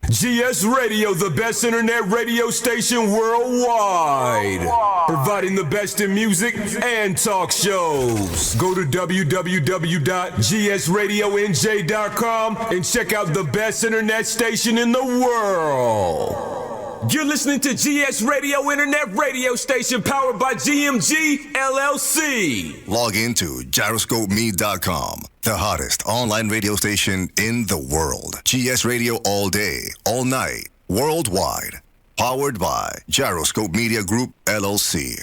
GS Radio, the best internet radio station worldwide. Providing the best in music and talk shows. Go to www.gsradionj.com and check out the best internet station in the world. You're listening to GS Radio Internet Radio Station powered by GMG LLC. Log into gyroscopeme.com, the hottest online radio station in the world. GS Radio all day, all night, worldwide. Powered by Gyroscope Media Group LLC.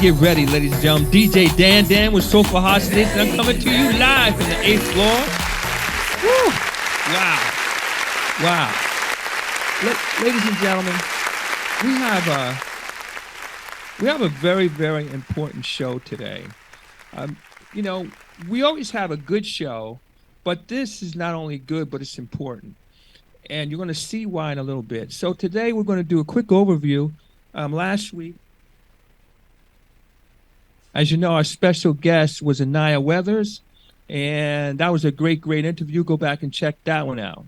Get ready, ladies and gentlemen. DJ Dan with Soulful House Nation. I'm coming to you live from the 8th floor. Woo! Wow. Ladies and gentlemen, we have a very, very important show today. We always have a good show, but this is not only good, but it's important. And you're going to see why in a little bit. So today we're going to do a quick overview. Last week, as you know, our special guest was Anaya Weathers, and that was a great interview. Go back and check that one out.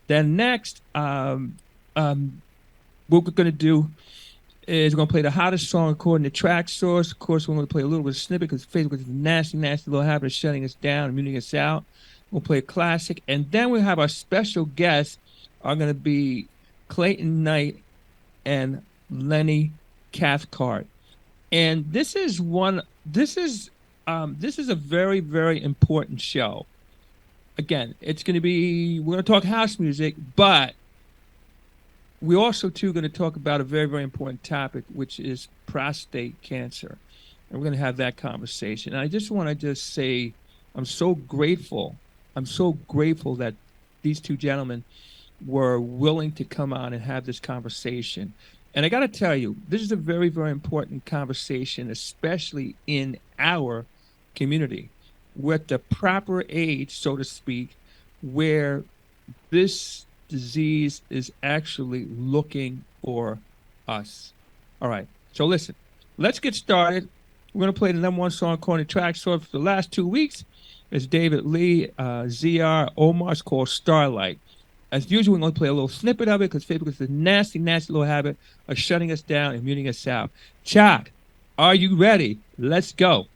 Then next, what we're going to do is we're going to play the hottest song according to Track Source. Of course, we're going to play a little bit of snippet because Facebook is a nasty little habit of shutting us down and muting us out. We'll play a classic, and then we'll have our special guests are going to be Clayton Knight and Lenny Cathcart. And this is a very, very important show. Again, we're going to talk house music, but we're also too going to talk about a very, very important topic, which is prostate cancer. And we're going to have that conversation. And I just want to say, I'm so grateful that these two gentlemen were willing to come on and have this conversation. And I got to tell you, this is a very, very important conversation, especially in our community. We're at the proper age, so to speak, where this disease is actually looking for us. All right. So listen, let's get started. We're going to play the number one song according to Track Source for the last 2 weeks. It's David Lee, ZR, Omar's called Starlight. As usual, we're going to play a little snippet of it because Facebook is a nasty little habit of shutting us down and muting us out. Chuck, are you ready? Let's go.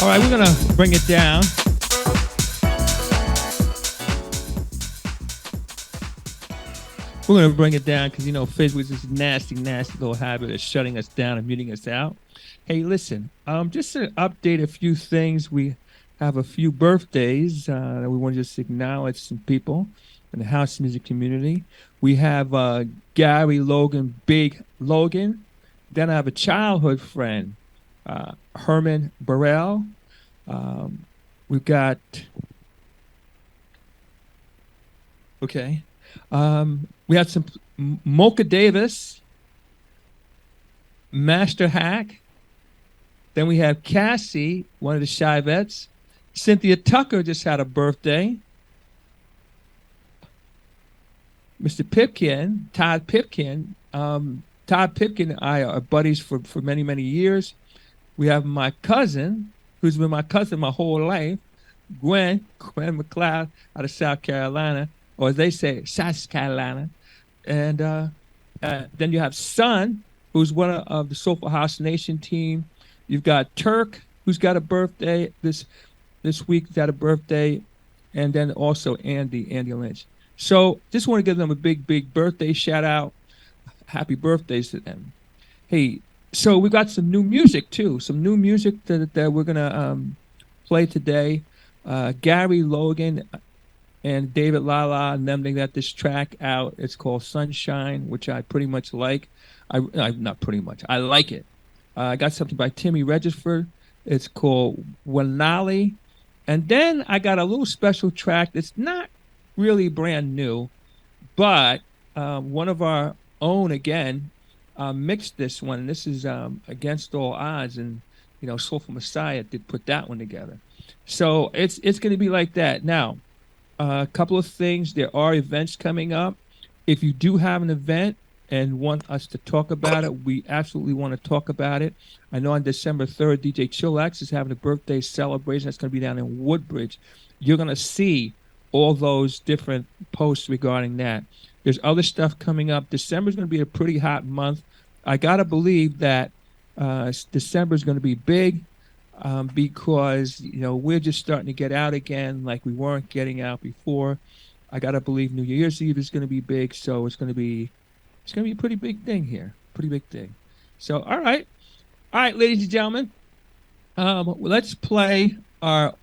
All right, we're going to bring it down. We're going to bring it down because, Facebook is this nasty little habit of shutting us down and muting us out. Hey, listen, just to update a few things, we have a few birthdays that we want to just acknowledge some people in the house music community. We have Gary Logan, Big Logan, Then I have a childhood friend, Herman Burrell. We've got, okay. We had some Mocha Davis, Master Hack. Then we have Cassie, one of the Chivettes. Cynthia Tucker just had a birthday. Mr. Pipkin, Todd Pipkin. Todd Pipkin and I are buddies for many, many years. We have my cousin, who's been my cousin my whole life, Gwen McLeod out of South Carolina, or as they say, South Carolina. And then you have Son, who's one of the Soulful House Nation team. You've got Turk, who's got a birthday this week, got a birthday, and then also Andy Lynch. So just want to give them a big, big birthday shout out. Happy birthdays to them. Hey, so we got some new music too. Some new music that we're gonna play today. Gary Logan and David Lala and them, they got this track out. It's called Sunshine, which I pretty much like. I not pretty much. I like it. I got something by Timmy Regisford. It's called Wanali. And then I got a little special track that's not really brand new, but one of our own again mixed this one. This is Against All Odds, and Soulful Messiah did put that one together. So it's going to be like that. Now, a couple of things. There are events coming up. If you do have an event and want us to talk about it, we absolutely want to talk about it. I know on December 3rd, DJ Chillax is having a birthday celebration. That's going to be down in Woodbridge. You're going to see all those different posts regarding that. There's other stuff coming up. December is going to be a pretty hot month. I got to believe that December is going to be big because, we're just starting to get out again like we weren't getting out before. I got to believe New Year's Eve is going to be big, so it's going to be a pretty big thing here. Pretty big thing. So, all right, ladies and gentlemen, let's play our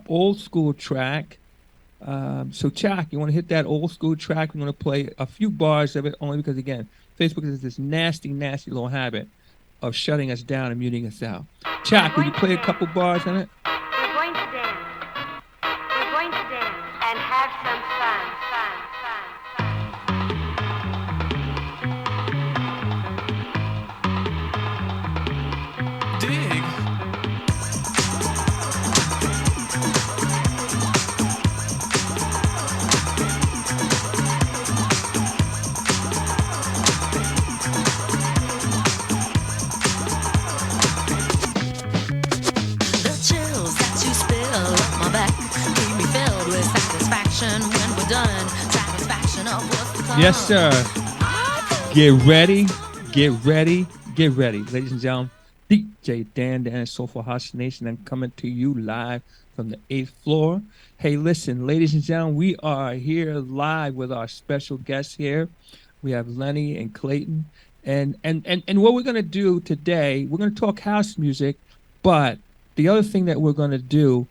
old school track. So, Chuck, you want to hit that old school track? We're going to play a few bars of it, only because, again, Facebook has this nasty, nasty little habit of shutting us down and muting us out. Chuck, will you play a couple bars on it? We're going to dance. We're going to dance and have some fun. Dig. Yes, sir. Get ready. Ladies and gentlemen, DJ Dan and Soulful House Nation, I'm coming to you live from the 8th floor. Hey, listen, ladies and gentlemen, we are here live with our special guests here. We have Lenny and Clayton. And what we're going to do today, we're going to talk house music, but the other thing that we're going to do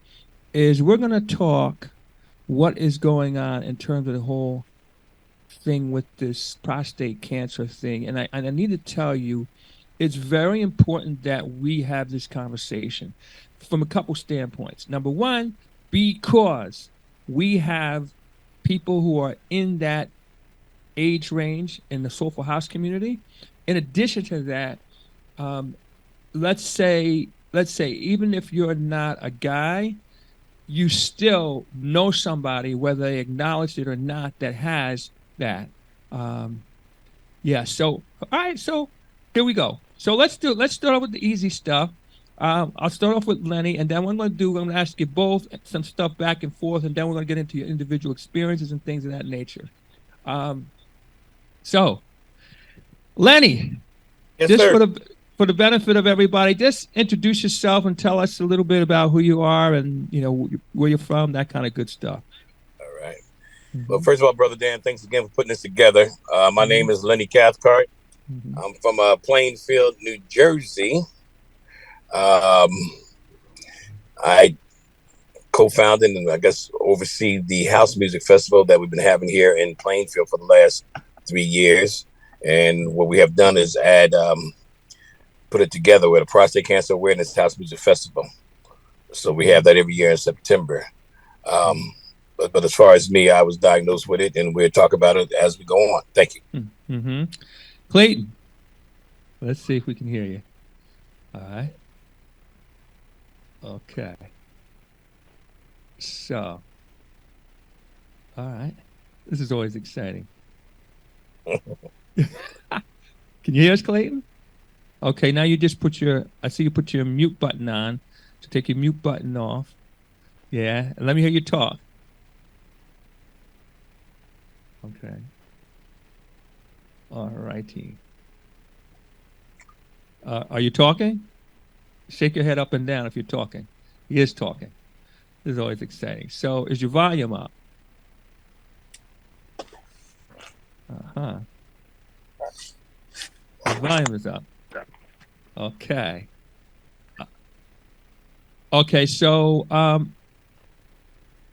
is we're going to talk what is going on in terms of the whole thing with this prostate cancer thing. And I need to tell you, it's very important that we have this conversation from a couple standpoints. Number one, because we have people who are in that age range in the Soulful House community. In addition to that, let's say even if you're not a guy, you still know somebody, whether they acknowledge it or not, that has that. So all right, so here we go. So let's start off with the easy stuff. I'll start off with Lenny, and then what I'm going to do, I'm going to ask you both some stuff back and forth, and then we're going to get into your individual experiences and things of that nature. So, Lenny, yes, just sir. for the benefit of everybody, just introduce yourself and tell us a little bit about who you are and where you're from, that kind of good stuff. All right. Well, first of all, Brother Dan, thanks again for putting this together. My name is Lenny Cathcart. I'm from Plainfield, New Jersey. I co-founded and I guess oversee the House Music Festival that we've been having here in Plainfield for the last 3 years. And what we have done is put it together with a Prostate Cancer Awareness House Music Festival. So we have that every year in September. But as far as me, I was diagnosed with it, and we'll talk about it as we go on. Thank you. Mm-hmm. Clayton, let's see if we can hear you. All right. Okay. So, all right. This is always exciting. Can you hear us, Clayton? Okay, now you just I see you put your mute button on. So take your mute button off. Yeah, and let me hear you talk. Okay. All righty. Are you talking? Shake your head up and down if you're talking. He is talking. This is always exciting. So, is your volume up? Uh-huh. The volume is up. Okay. Okay, so,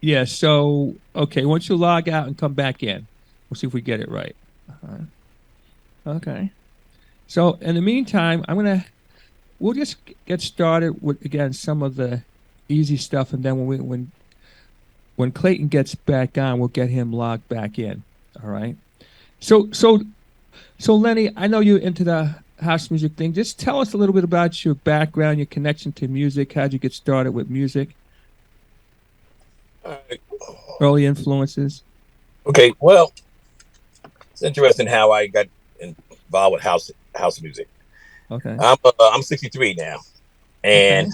yeah, so, okay, once you log out and come back in, we'll see if we get it right. Okay. So, in the meantime, we'll just get started with, again, some of the easy stuff, and then when Clayton gets back on, we'll get him logged back in. All right. So Lenny, I know you're into the house music thing. Just tell us a little bit about your background, your connection to music. How'd you get started with music? Early influences. Okay, well, it's interesting how I got involved with house music. Okay. I'm 63 now, and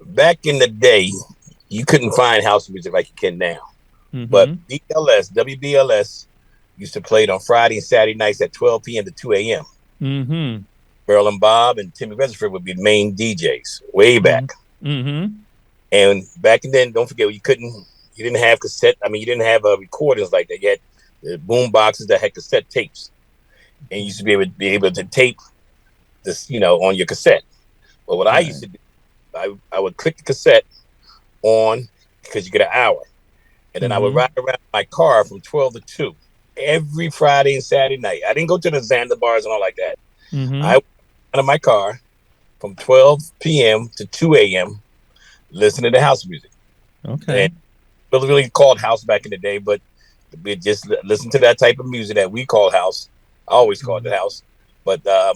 back in the day, you couldn't find house music like you can now. Mm-hmm. But WBLS used to play it on Friday and Saturday nights at 12 p.m. to 2 a.m. Mm-hmm. Earl and Bob and Timmy Reserford would be the main DJs way back. Mm-hmm. And back then, don't forget, you didn't have cassette. I mean, you didn't have recordings like that. You had the boom boxes that had cassette tapes, and you used to be able to tape this, on your cassette. But what I used to do, I would click the cassette on because you get an hour, and then I would ride around my car from 12 to 2 every Friday and Saturday night. I didn't go to the Xander bars and all like that. Mm-hmm. I went out of my car from 12 p.m. to 2 a.m. listening to house music. Okay. And it was really called house back in the day, but we just listened to that type of music that we call house. I always called it house, but a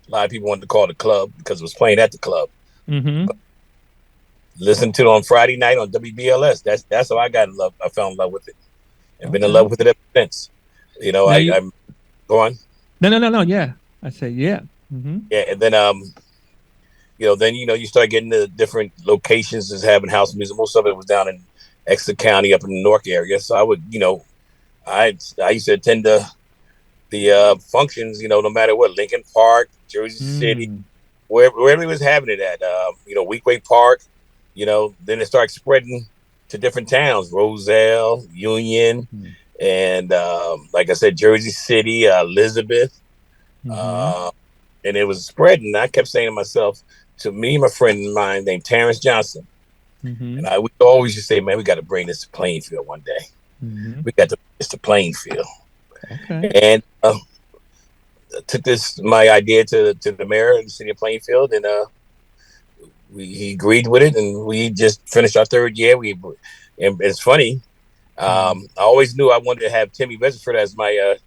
lot of people wanted to call it a club because it was playing at the club. Mm-hmm. Listen to it on Friday night on WBLS. That's how I got in love. I fell in love with it, and been in love with it ever since. I'm go on. No. Yeah, I say yeah. Mm-hmm. Yeah, and then you start getting to different locations as having house music. Most of it was down in Exeter County, up in the Newark area. So I would, I used to attend the functions, no matter what, Lincoln Park, Jersey City, wherever it was having it at, Weequahic Park. Then it started spreading to different towns, Roselle, Union, and like I said, Jersey City, Elizabeth. And it was spreading. I kept saying to myself, to me and my friend of mine named Terrence Johnson, and we always used to say, man, we got to bring this to Plainfield one day. We got to bring this to Plainfield. Okay. And took my idea to the mayor of the city of Plainfield, and he agreed with it, and we just finished our third year. And it's funny. I always knew I wanted to have Timmy Reserford as my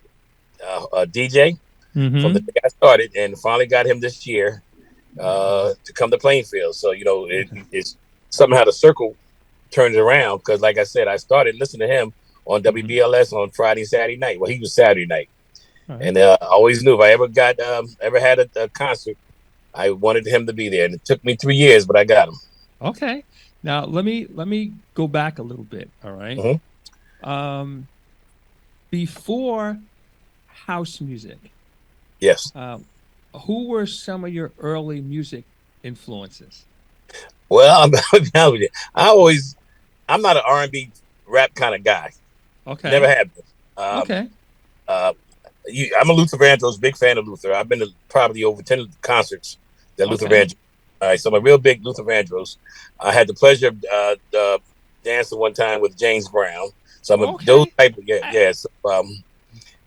DJ from the day I started, and finally got him this year to come to Plainfield. So it's somehow the circle turned around, because like I said, I started listening to him on WBLS on Friday and Saturday night. Well, he was Saturday night, and I always knew if I ever had a concert, I wanted him to be there, and it took me 3 years, but I got him. Okay. Now let me go back a little bit. All right. Before house music, yes. Who were some of your early music influences? Well, I'm not an R&B rap kind of guy. Okay. Never have been. Okay. I'm a Luther Vandross, big fan of Luther. I've been to probably over 10 concerts that Luther Vandross. All right, so I'm a real big Luther Vandross. I had the pleasure of dancing one time with James Brown. So I'm those type of So,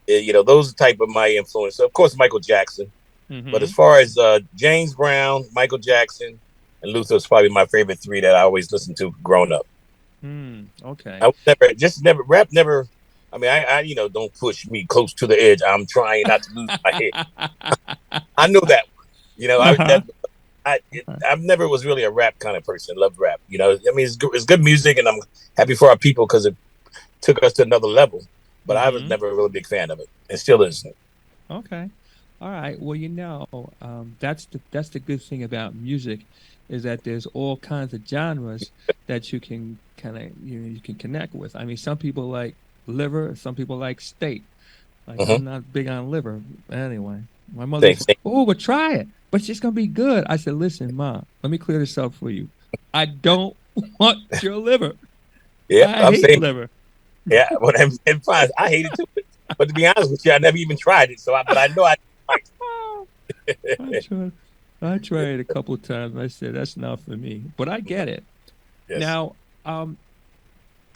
those are type of my influence. Of course, Michael Jackson. Mm-hmm. But as far as James Brown, Michael Jackson, and Luther is probably my favorite three that I always listened to growing up. Okay. I never rap never. I mean, I don't push me close to the edge. I'm trying not to lose my head. I know that one. I've never was really a rap kind of person. Loved rap. It's good music, and I'm happy for our people because it took us to another level. But I was never a really big fan of it, and still isn't. Okay. All right. Well, that's the good thing about music, is that there's all kinds of genres that you can kind of you can connect with. I mean, some people like liver, some people like steak. Like I'm not big on liver. Anyway, my mother said, "Oh, but try it. But it's just gonna be good." I said, "Listen, Mom, let me clear this up for you. I don't want your liver. Yeah, I hate liver." Yeah, well, and fine. I hate it too. But to be honest with you, I never even tried it. But I know I like it. I tried it a couple of times. And I said that's not for me. But I get it. Yes. Now,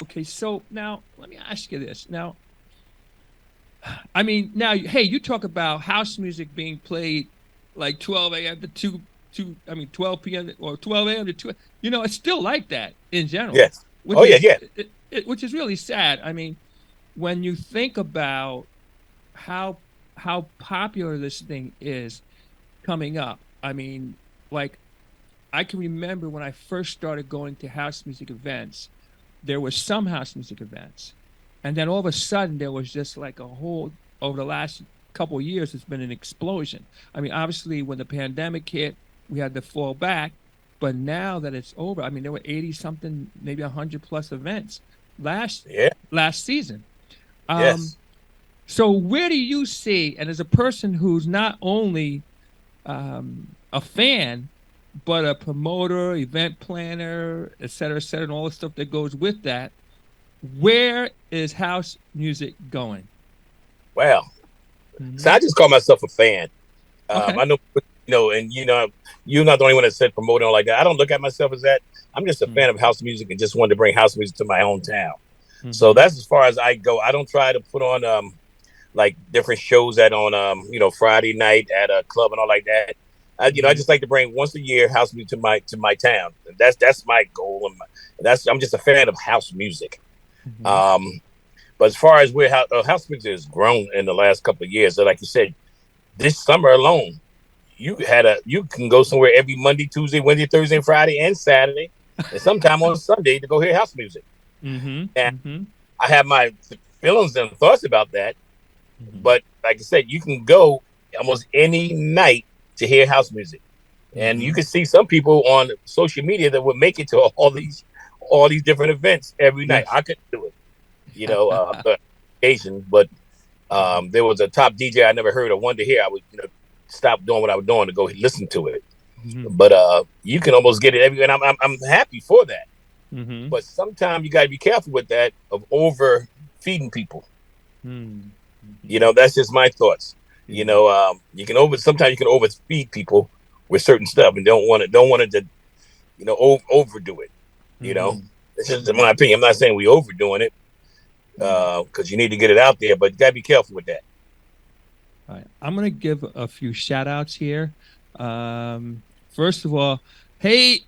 okay. So now let me ask you this. Now, I mean, you talk about house music being played like 12 a.m. to 12 p.m. or 12 a.m. to 2. It's still like that in general. Yes. Which is really sad. I mean, when you think about how popular this thing is coming up, I mean, like, I can remember when I first started going to house music events, there were some house music events, and then all of a sudden there was just like a whole, over the last couple of years, it's been an explosion. I mean, obviously when the pandemic hit, we had to fall back, but now that it's over, I mean, there were 80 something, maybe 100 plus events last season. Yes. So where do you see, and as a person who's not only a fan, but a promoter, event planner, et cetera, and all the stuff that goes with that, where is house music going? Well, so I just call myself a fan. Okay. I know, and you're not the only one that said promoting like that. I don't look at myself as that. I'm just a fan of house music and just wanted to bring house music to my hometown. So that's as far as I go. I don't try to put on like different shows on Friday night at a club and all like that. I just like to bring once a year house music to my town. That's my goal, and I'm just a fan of house music. But as far as where house music has grown in the last couple of years, so like you said, this summer alone, you can go somewhere every Monday, Tuesday, Wednesday, Thursday, Friday, and Saturday, and sometime on Sunday to go hear house music. And I have my feelings and thoughts about that. But like I said, you can go almost any night to hear house music, and you can see some people on social media that would make it to all these different events every night. I couldn't do it, occasion, but there was a top DJ I never heard of, wanted to hear. I would stop doing what I was doing to go listen to it. But you can almost get it everywhere, and I'm happy for that. But sometimes you got to be careful with that of over feeding people. That's just my thoughts. Sometimes you can overfeed people with certain stuff and don't want it to overdo it. It's just my opinion. I'm not saying we overdoing it because you need to get it out there, but you gotta be careful with that. All right, I'm gonna give a few shout outs here. First of all, hey,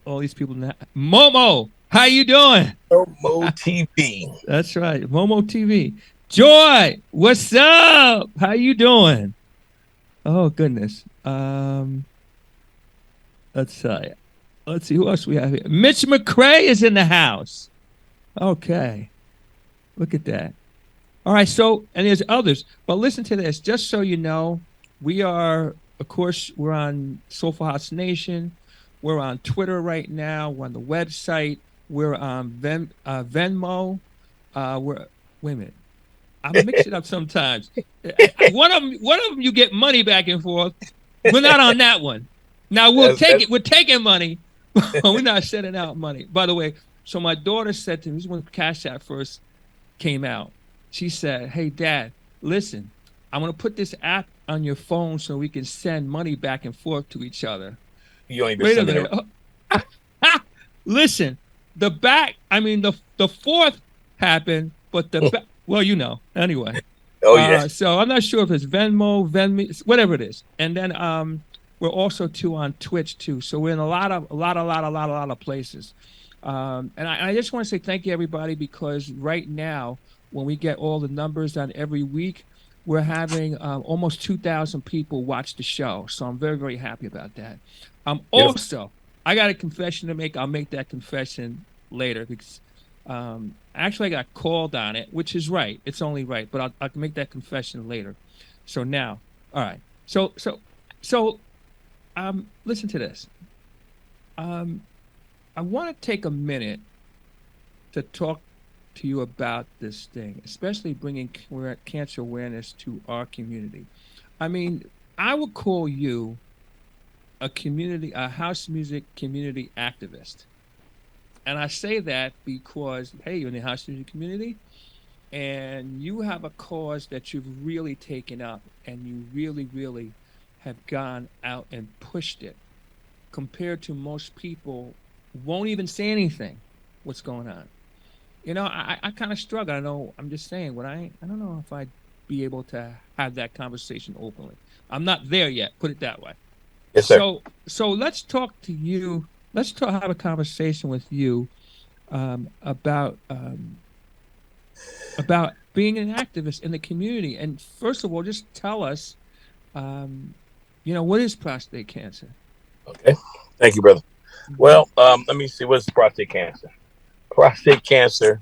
all these people, Momo, how you doing? Momo TV. That's right, Momo TV. Joy, what's up? How you doing? Oh goodness. Let's see who else we have here. Mitch McCrae is in the house. Okay, look at that. All right, so and there's others, but listen to this. Just so you know, we are, of course, we're on Soulful House Nation. We're on Twitter right now. We're on the website. We're on Venmo. Wait a minute. I mix it up sometimes. One of them you get money back and forth. We're not on that one. Now we'll take it. We're taking money. We're not sending out money. By the way, so my daughter said to me, this is when Cash App first came out. She said, "Hey, Dad, listen, I'm going to put this app on your phone so we can send money back and forth to each other." You ain't been Wait a sending minute. Listen, the fourth happened, but well, anyway. Oh yeah. So I'm not sure if it's Venmo, whatever it is. And then we're also too on Twitch too. So we're in a lot of places. And I just want to say thank you everybody, because right now when we get all the numbers done every week, we're having almost 2,000 people watch the show. So I'm very, very happy about that. Also, I got a confession to make. I'll make that confession later, because actually I got called on it, which is right. It's only right, but I'll make that confession later. So now, all right. So listen to this. I want to take a minute to talk to you about this thing, especially bringing cancer awareness to our community. I mean, I would call you a house music community activist. And I say that because, hey, you're in the house music community and you have a cause that you've really taken up, and you really, really have gone out and pushed it, compared to most people won't even say anything what's going on. You know, I kind of struggle. I know, I'm just saying, I don't know if I'd be able to have that conversation openly. I'm not there yet, put it that way. Yes, sir. So let's talk to you. Have a conversation with you about being an activist in the community. And first of all, just tell us, what is prostate cancer? Okay. Thank you, brother. Well, let me see. What's prostate cancer? Prostate cancer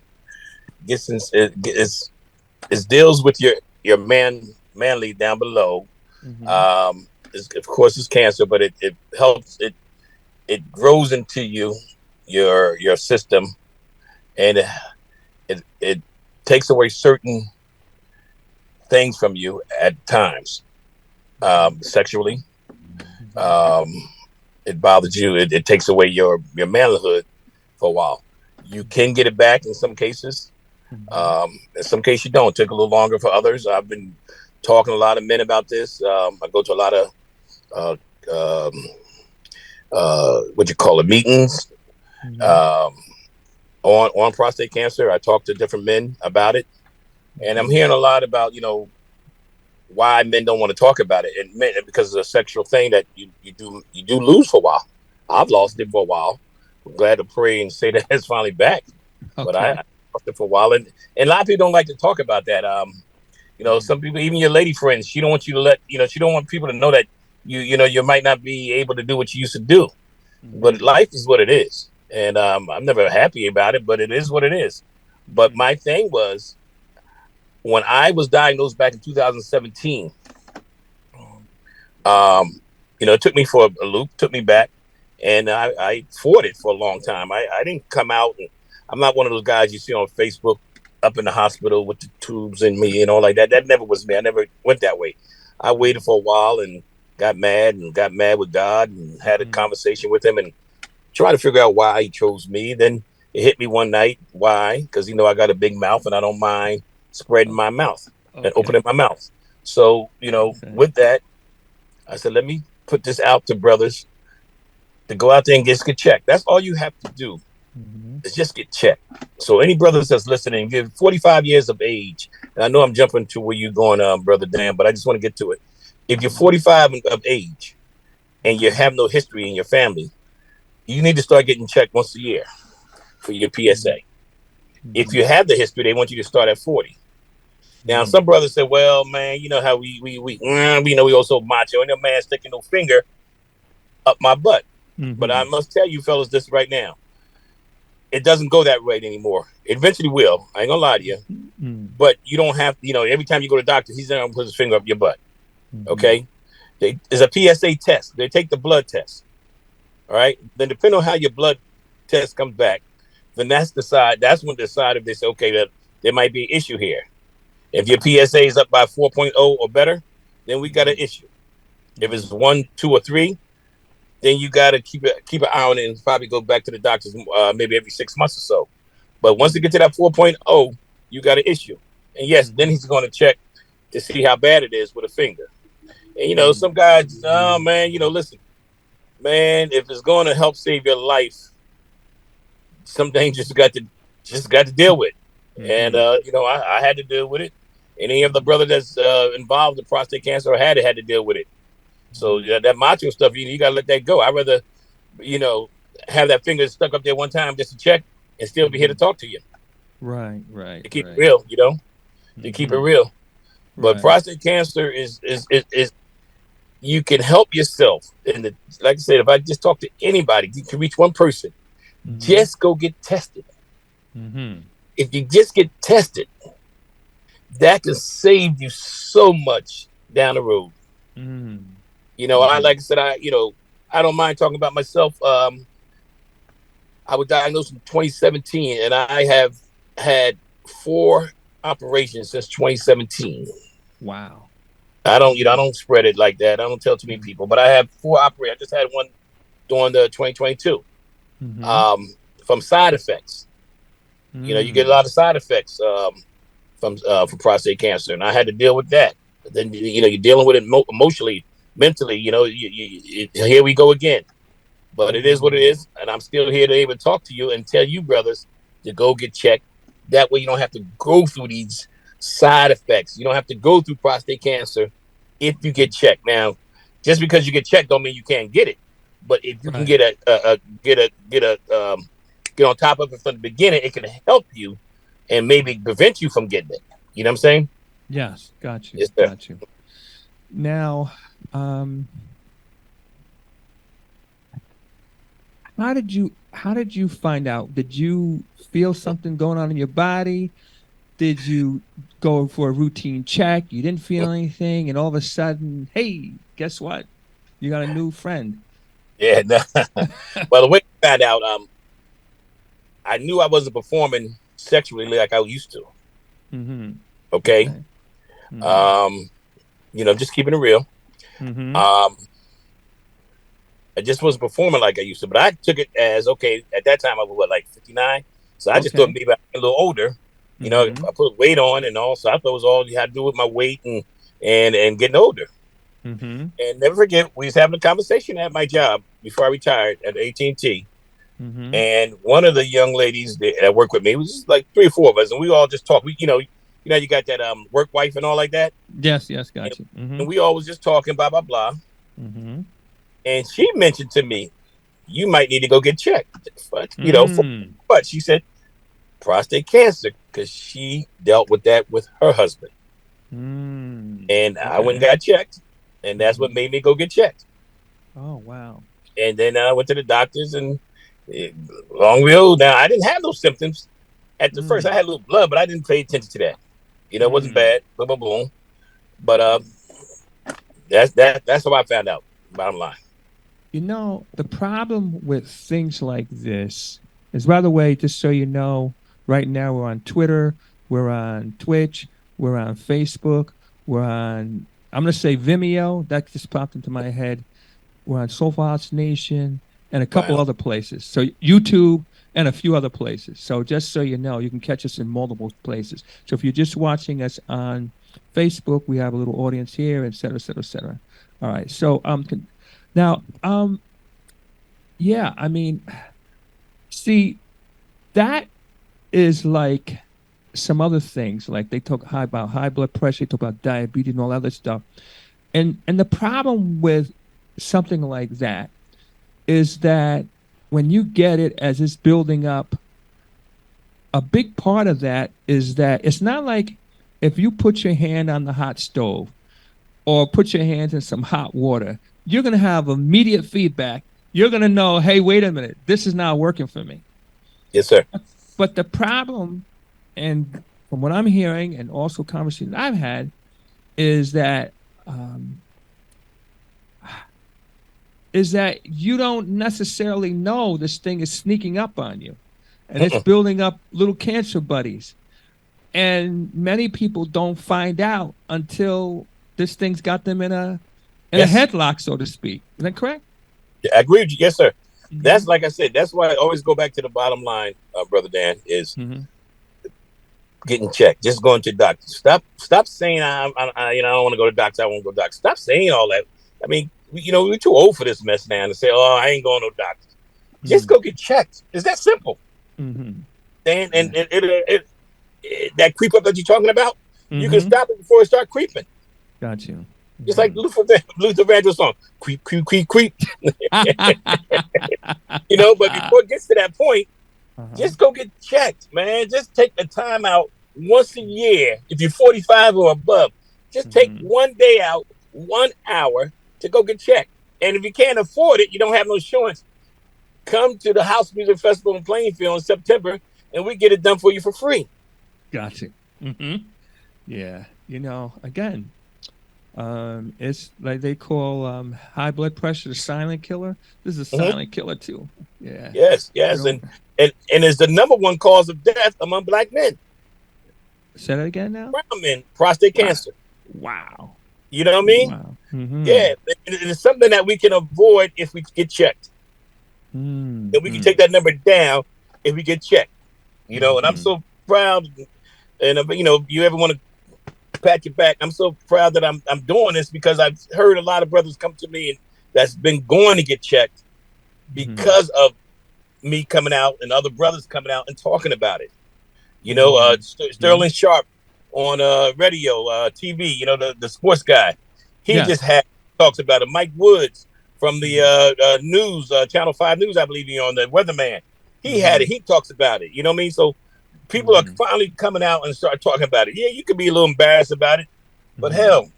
it deals with your manly down below. Of course, it's cancer, but it helps. It grows into your system, and it takes away certain things from you at times, sexually. It bothers you. It takes away your manhood for a while. You can get it back in some cases. In some cases you don't. It took a little longer for others. I've been talking to a lot of men about this. I go to a lot of meetings on prostate cancer. I talk to different men about it, and I'm hearing a lot about why men don't want to talk about it, and men, because it's a sexual thing that you do lose for a while. I've lost it for a while. I'm glad to pray and say that it's finally back, but I lost it for a while, and a lot of people don't like to talk about that. Some people, even your lady friends, she don't want you to she don't want people to know that you might not be able to do what you used to do. But life is what it is, and I'm never happy about it, but it is what it is. But my thing was, when I was diagnosed back in 2017, it took me for a loop, took me back, and I fought it for a long time. I didn't come out, and I'm not one of those guys you see on Facebook up in the hospital with the tubes in me and all like that. That never was me. I never went that way. I waited for a while and got mad with God and had a conversation with him and tried to figure out why he chose me. Then it hit me one night. Why? Because, I got a big mouth and I don't mind spreading my mouth and opening my mouth. So, with that, I said, let me put this out to brothers to go out there and get checked. That's all you have to do is just get checked. So any brothers that's listening, you're 45 years of age, and I know I'm jumping to where you're going, Brother Dan, but I just want to get to it. If you're 45 of age and you have no history in your family, you need to start getting checked once a year for your PSA. If you have the history, they want you to start at 40. Now, some brothers say, well, man, you know how we know we also macho, and no man sticking no finger up my butt. But I must tell you, fellas, this right now. It doesn't go that way anymore. It eventually will. I ain't gonna lie to you. But you don't have, every time you go to the doctor, he's not gonna put his finger up your butt. Okay? There's a PSA test. They take the blood test. All right? Then depending on how your blood test comes back, then that's when they decide if they say, okay, that there might be an issue here. If your PSA is up by 4.0 or better, then we got an issue. If it's 1, 2, or 3, then you got to keep an eye on it and probably go back to the doctors maybe every 6 months or so. But once you get to that 4.0, you got an issue. And yes, then he's going to check to see how bad it is with a finger. And, some guys, oh, man, listen, man, if it's going to help save your life, some things just got to deal with. And, I had to deal with it. any of the brother that's involved in prostate cancer or had to deal with it. So that macho stuff, you got to let that go. I'd rather, have that finger stuck up there one time just to check and still be here to talk to you. Right. To keep it real, to keep it real. But prostate cancer is you can help yourself. And like I said, if I just talk to anybody, you can reach one person. Just go get tested. If you just get tested, that can save you so much down the road. I like I said, I don't mind talking about myself. I was diagnosed in 2017, and I have had 4 operations since 2017. Wow. I don't spread it like that. I don't tell too many people, but I have 4 operations. I just had one during the 2022 from side effects. You get a lot of side effects from prostate cancer, and I had to deal with that. But then you're dealing with it emotionally, mentally. Here we go again. But it is what it is, and I'm still here to even talk to you and tell you, brothers, to go get checked. That way you don't have to go through these side effects. You don't have to go through prostate cancer if you get checked. Now, just because you get checked don't mean you can't get it. But if you can get on top of it from the beginning, it can help you and maybe prevent you from getting it. You know what I'm saying? Yes, got you. Yes, sir. Got you. Now, how did you find out? Did you feel something going on in your body? Did you go for a routine check? You didn't feel anything, and all of a sudden, hey, guess what? You got a new friend. Yeah. No. Well, the way I found out, I knew I wasn't performing sexually like I used to. Okay. Just keeping it real. I just wasn't performing like I used to, but I took it as, okay, at that time I was like 59. So I just thought maybe I was a little older. I put weight on and all, so I thought it was all you had to do with my weight and getting older. And never forget, we was having a conversation at my job before I retired at AT&T. And one of the young ladies that worked with me, it was just like 3 or 4 of us, and we all just talked. You got that work wife and all like that. Yes, got you. And we all was just talking, blah, blah, blah. And she mentioned to me, you might need to go get checked. But she said prostate cancer, because she dealt with that with her husband. And I went and got checked, and that's what made me go get checked. Oh, wow. And then I went to the doctors, and long real. Now, I didn't have those symptoms at the first. I had a little blood, but I didn't pay attention to that. It wasn't bad. Boom, boom, boom. But that's how I found out, bottom line. The problem with things like this is, by the way, just so you know, right now we're on Twitter, we're on Twitch, we're on Facebook, we're on, I'm going to say Vimeo, that just popped into my head. We're on SOULFUL House Nation and a couple other places. So YouTube and a few other places. So just so you know, you can catch us in multiple places. So if you're just watching us on Facebook, we have a little audience here, et cetera, et cetera, et cetera. All right. So now, yeah, I mean, see, that is like some other things. Like they talk about high blood pressure, they talk about diabetes and all that other stuff. And the problem with something like that is that when you get it as it's building up, a big part of that is that it's not like if you put your hand on the hot stove or put your hands in some hot water, you're going to have immediate feedback. You're going to know, hey, wait a minute, this is not working for me. Yes, sir. But the problem, and from what I'm hearing and also conversations I've had, is that you don't necessarily know this thing is sneaking up on you. And it's building up little cancer buddies. And many people don't find out until this thing's got them in a headlock, so to speak. Is that correct? Yeah, I agree with you. Yes, sir. That's like I said, that's why I always go back to the bottom line, Brother Dan, is getting checked. Just going to the doctor. Stop saying I don't want to go to the doctor. I won't go to the doctor. Stop saying all that. I mean, we're too old for this mess now to say, oh, I ain't going to no doctor. Just go get checked. It's that simple. And that creep up that you're talking about, You can stop it before it start creeping. Got you. Just like Luther Vandross song, creep, creep, creep, creep. You know, but before it gets to that point, just go get checked, man. Just take the time out once a year. If you're 45 or above, just take one day out, 1 hour to go get checked. And if you can't afford it, you don't have no insurance, come to the House Music Festival in Plainfield in September, and we get it done for you for free. Gotcha. Yeah. You know, again, it's like they call high blood pressure the silent killer. This is a silent killer too. Yeah. Yes. You know, And it's the number one cause of death among black men. Say that again now? Brown men, prostate cancer. Wow. You know what I mean? Wow. Yeah. It's something that we can avoid if we get checked. And we can take that number down if we get checked. You know, and I'm so proud. And, you know, you ever want to pat your back, I'm so proud that I'm doing this, because I've heard a lot of brothers come to me and that's been going to get checked because of me coming out and other brothers coming out and talking about it. You know, Sterling Sharp on radio, TV, you know, the sports guy. He just talks about it. Mike Woods from the news, Channel 5 News, I believe, on the weatherman. He had it. He talks about it. You know what I mean? So people are finally coming out and start talking about it. Yeah, you could be a little embarrassed about it, but hell,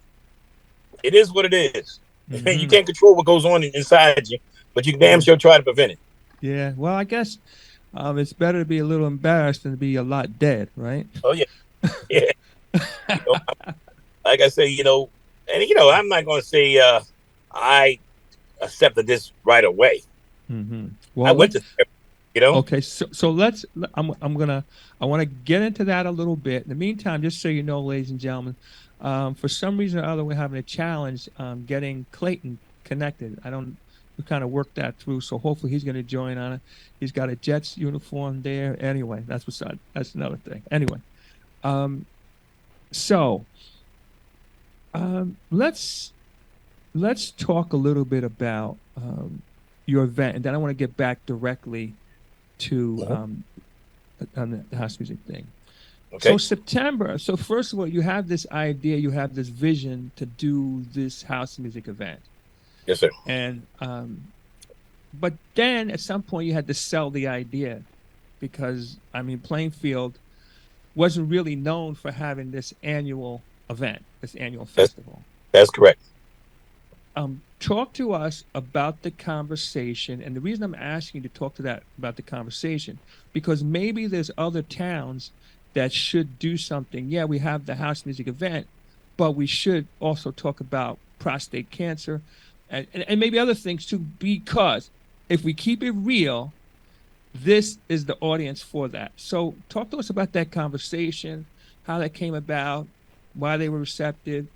it is what it is. You can't control what goes on inside you, but you can damn sure try to prevent it. Yeah. Well, I guess it's better to be a little embarrassed than to be a lot dead, right? Oh, yeah. Yeah. You know, like I say, you know, and, you know, I'm not going to say I accepted this right away. Well, I went to therapy. You know? Okay, so let's. I want to get into that a little bit. In the meantime, just so you know, ladies and gentlemen, for some reason or other, we're having a challenge getting Clayton connected. We kind of worked that through, so hopefully he's going to join on it. He's got a Jets uniform there. Anyway, that's another thing. Anyway, let's talk a little bit about your event, and then I want to get back directly to on the house music thing. Okay. So September. So first of all, you have this idea, you have this vision to do this house music event. Yes, sir. And but then at some point you had to sell the idea, because I mean Plainfield wasn't really known for having this annual event, this annual festival. That's correct. Talk to us about the conversation, and the reason I'm asking you to talk about the conversation, because maybe there's other towns that should do something. Yeah, we have the house music event, but we should also talk about prostate cancer and maybe other things too, because if we keep it real, this is the audience for that. So talk to us about that conversation, how that came about, why they were receptive.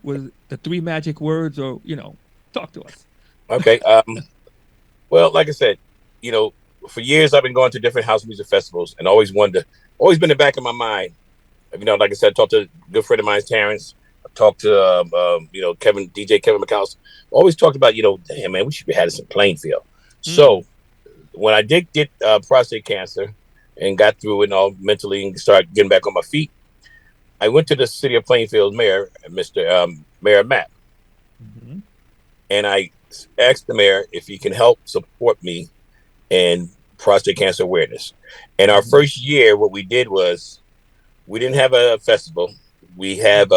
Was the 3 magic words, or, you know, talk to us. Okay. Well, like I said, you know, for years I've been going to different house music festivals and always been in the back of my mind. You know, like I said, I talked to a good friend of mine, Terrence. I talked to, you know, DJ Kevin McCallus. Always talked about, you know, damn, man, we should be having some Plainfield. So when I did get prostate cancer and got through it and all mentally and started getting back on my feet, I went to the city of Plainfield mayor, Mr. Mayor Matt, and I asked the mayor if he can help support me in prostate cancer awareness. And our first year, what we did was we didn't have a festival. We have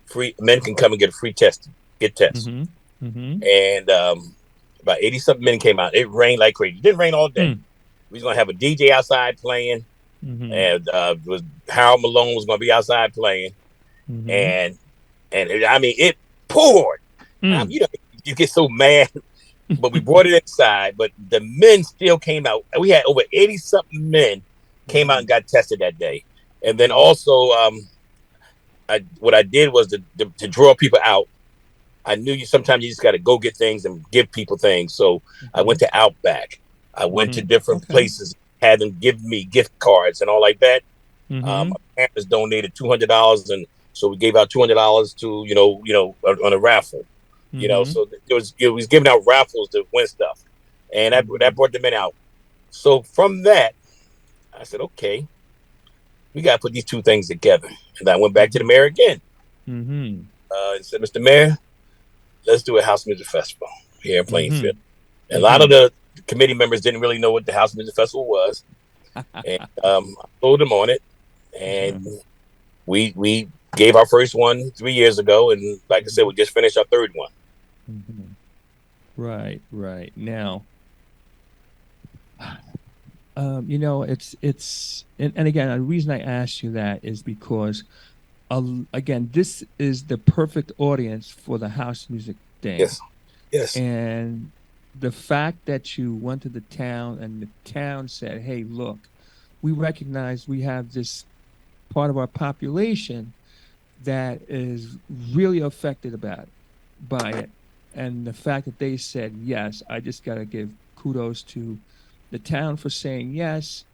free men can come and get a free test, get tests. And about 80-something men came out. It rained like crazy. It didn't rain all day. We was gonna have a DJ outside playing. And was Harold Malone was going to be outside playing, and I mean it poured. You know, you get so mad, but we brought it inside. But the men still came out. We had over 80-something men came out and got tested that day. And then also, what I did was to draw people out. I knew sometimes you just got to go get things and give people things. So I went to Outback. I went to different places. Had them give me gift cards and all like that. My parents donated $200, and so we gave out $200 to you know on a raffle. You know, so it was giving out raffles to win stuff, and that brought the men out. So from that, I said, okay, we got to put these two things together. And I went back to the mayor again. Mm-hmm. And said, Mr. Mayor, let's do a house music festival here in Plainfield. Mm-hmm. And a lot of the committee members didn't really know what the house music festival was. And I told them on it. And we gave our first one 3 years ago. And like I said, we just finished our third one. Mm-hmm. Right. Now, you know, it's and again, the reason I asked you that is because, again, this is the perfect audience for the house music thing. Yes. And the fact that you went to the town and the town said, "Hey, look, we recognize we have this part of our population that is really affected by it," and the fact that they said yes, I just got to give kudos to the town for saying yes,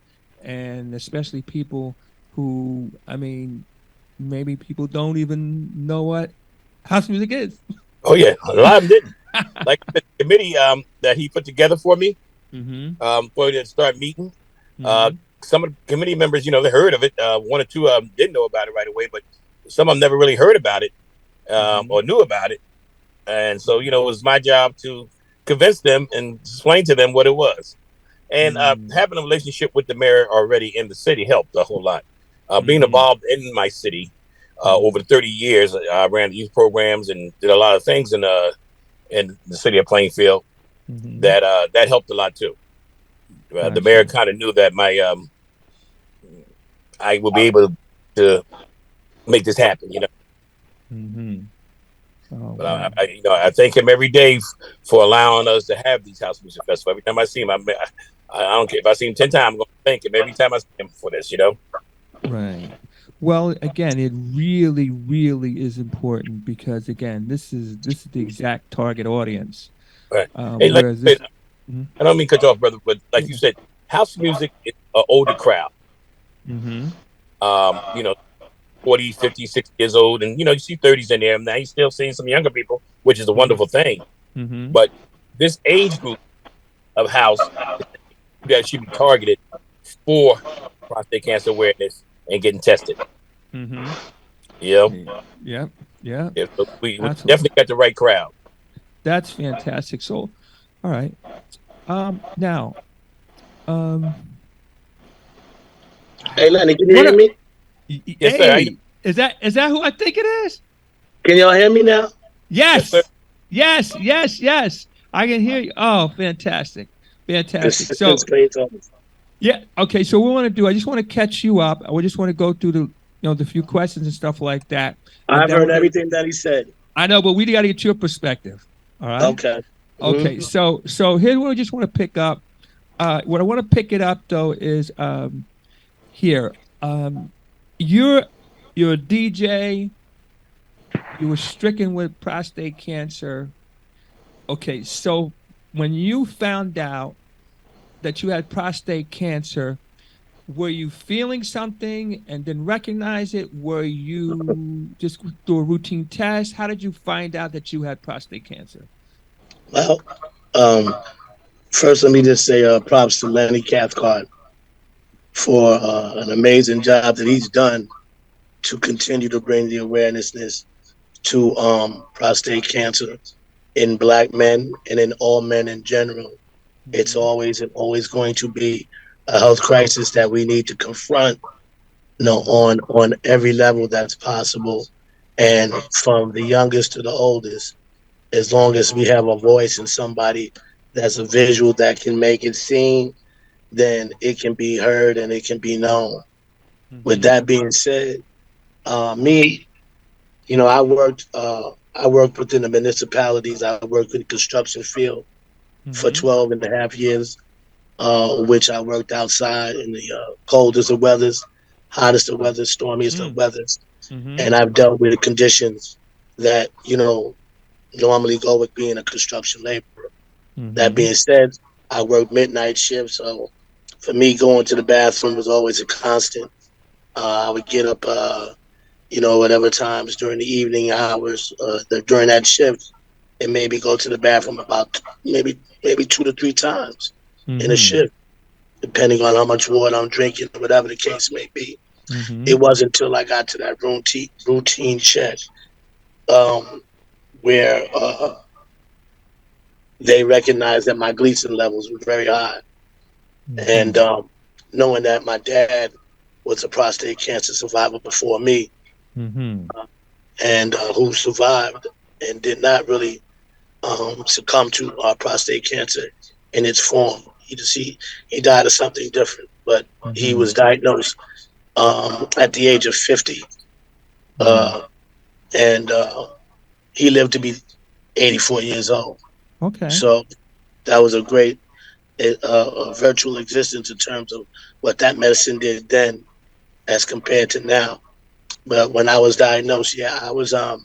and especially people who, I mean, maybe people don't even know what house music is. Oh yeah, a lot of them didn't. Like the committee that he put together for me, for to start meeting. Some of the committee members, you know, they heard of it. One or two of them didn't know about it right away, but some of them never really heard about it or knew about it. And so, you know, it was my job to convince them and explain to them what it was. And having a relationship with the mayor already in the city helped a whole lot. Being involved in my city over 30 years, I ran youth programs and did a lot of things in the city of Plainfield. That helped a lot too. The mayor kind of knew that I would be able to make this happen, you know. Oh, but wow. I thank him every day for allowing us to have these house music festivals. Every time I see him, I don't care if I see him 10 times, I'm going to thank him every time I see him for this, you know. Right. Well, again, it really, really is important because, again, this is the exact target audience. Right. Hey, like I don't mean to cut you off, brother, but like you said, house music is an older crowd. You know, 40, 50, 60 years old, and you know, you see 30s in there. Now you're still seeing some younger people, which is a wonderful thing. But this age group of house that should be targeted for prostate cancer awareness and getting tested. You know? Yeah. So we definitely got the right crowd. That's fantastic. So, all right. Now, hey Lenny, can you hear me? Yes, hey, sir. Is that who I think it is? Can y'all hear me now? Yes. Yes, Yes. I can hear you. Oh, fantastic. So, yeah. Okay. So we want to do. I just want to catch you up. I just want to go through the few questions and stuff like that. I've heard everything that he said. I know, but we got to get your perspective. All right. Okay. Okay. So here's what I just want to pick up. What I want to pick it up though is here. You're a DJ. You were stricken with prostate cancer. Okay, so when you found out that you had prostate cancer, were you feeling something and then recognize it? Were you just do a routine test? How did you find out that you had prostate cancer? Well, first let me just say props to Lenny Cathcart for an amazing job that he's done to continue to bring the awareness to prostate cancer in Black men and in all men in general. It's always going to be a health crisis that we need to confront, on every level that's possible, and from the youngest to the oldest. As long as we have a voice and somebody that's a visual that can make it seen, then it can be heard and it can be known. With that being said, me, I worked within the municipalities. I worked in the construction field for 12 and a half years, which I worked outside in the coldest of weathers, hottest of weathers, stormiest of weathers. And I've dealt with conditions that, normally go with being a construction laborer. That being said, I worked midnight shifts. So for me, going to the bathroom was always a constant. I would get up, whatever times during the evening hours, during that shift, and maybe go to the bathroom about maybe 2 to 3 times in a shift, depending on how much water I'm drinking, whatever the case may be. It wasn't until I got to that routine check where they recognized that my Gleason levels were very high. And knowing that my dad was a prostate cancer survivor before me, and who survived and did not really succumb to prostate cancer in its form. He died of something different, but he was diagnosed at the age of 50, and he lived to be 84 years old. Okay. So that was a great virtual existence in terms of what that medicine did then as compared to now. But when I was diagnosed, I was it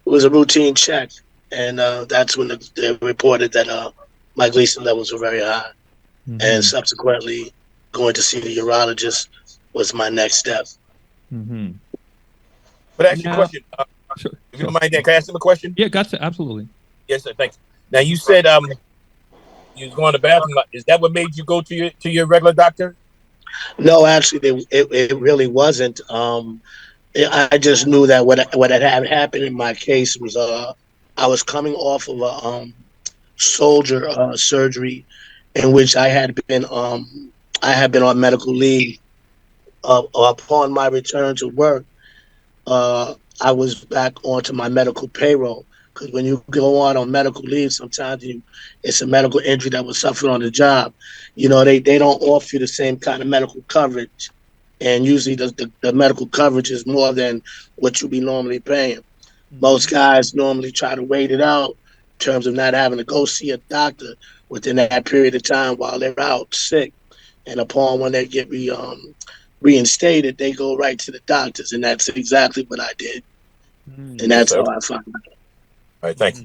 was a routine check, and that's when they reported that my Gleason levels were very high, and subsequently going to see the urologist was my next step. But ask you a question. Sure. If you don't mind, Dan, can I ask him a question? Yeah, gotcha. Absolutely. Yes, sir. Thanks. Now you said you was going to the bathroom. Is that what made you go to your regular doctor? No, actually, it really wasn't. I just knew that what had happened in my case was I was coming off of a soldier surgery in which I had been on medical leave. Upon my return to work, I was back onto my medical payroll, because when you go on medical leave, sometimes it's a medical injury that was suffered on the job. They don't offer you the same kind of medical coverage, and usually the medical coverage is more than what you'd be normally paying. Most guys normally try to wait it out in terms of not having to go see a doctor within that period of time while they're out sick, and upon when they get reinstated, they go right to the doctors, and that's exactly what I did, and that's how I found out. All right, thank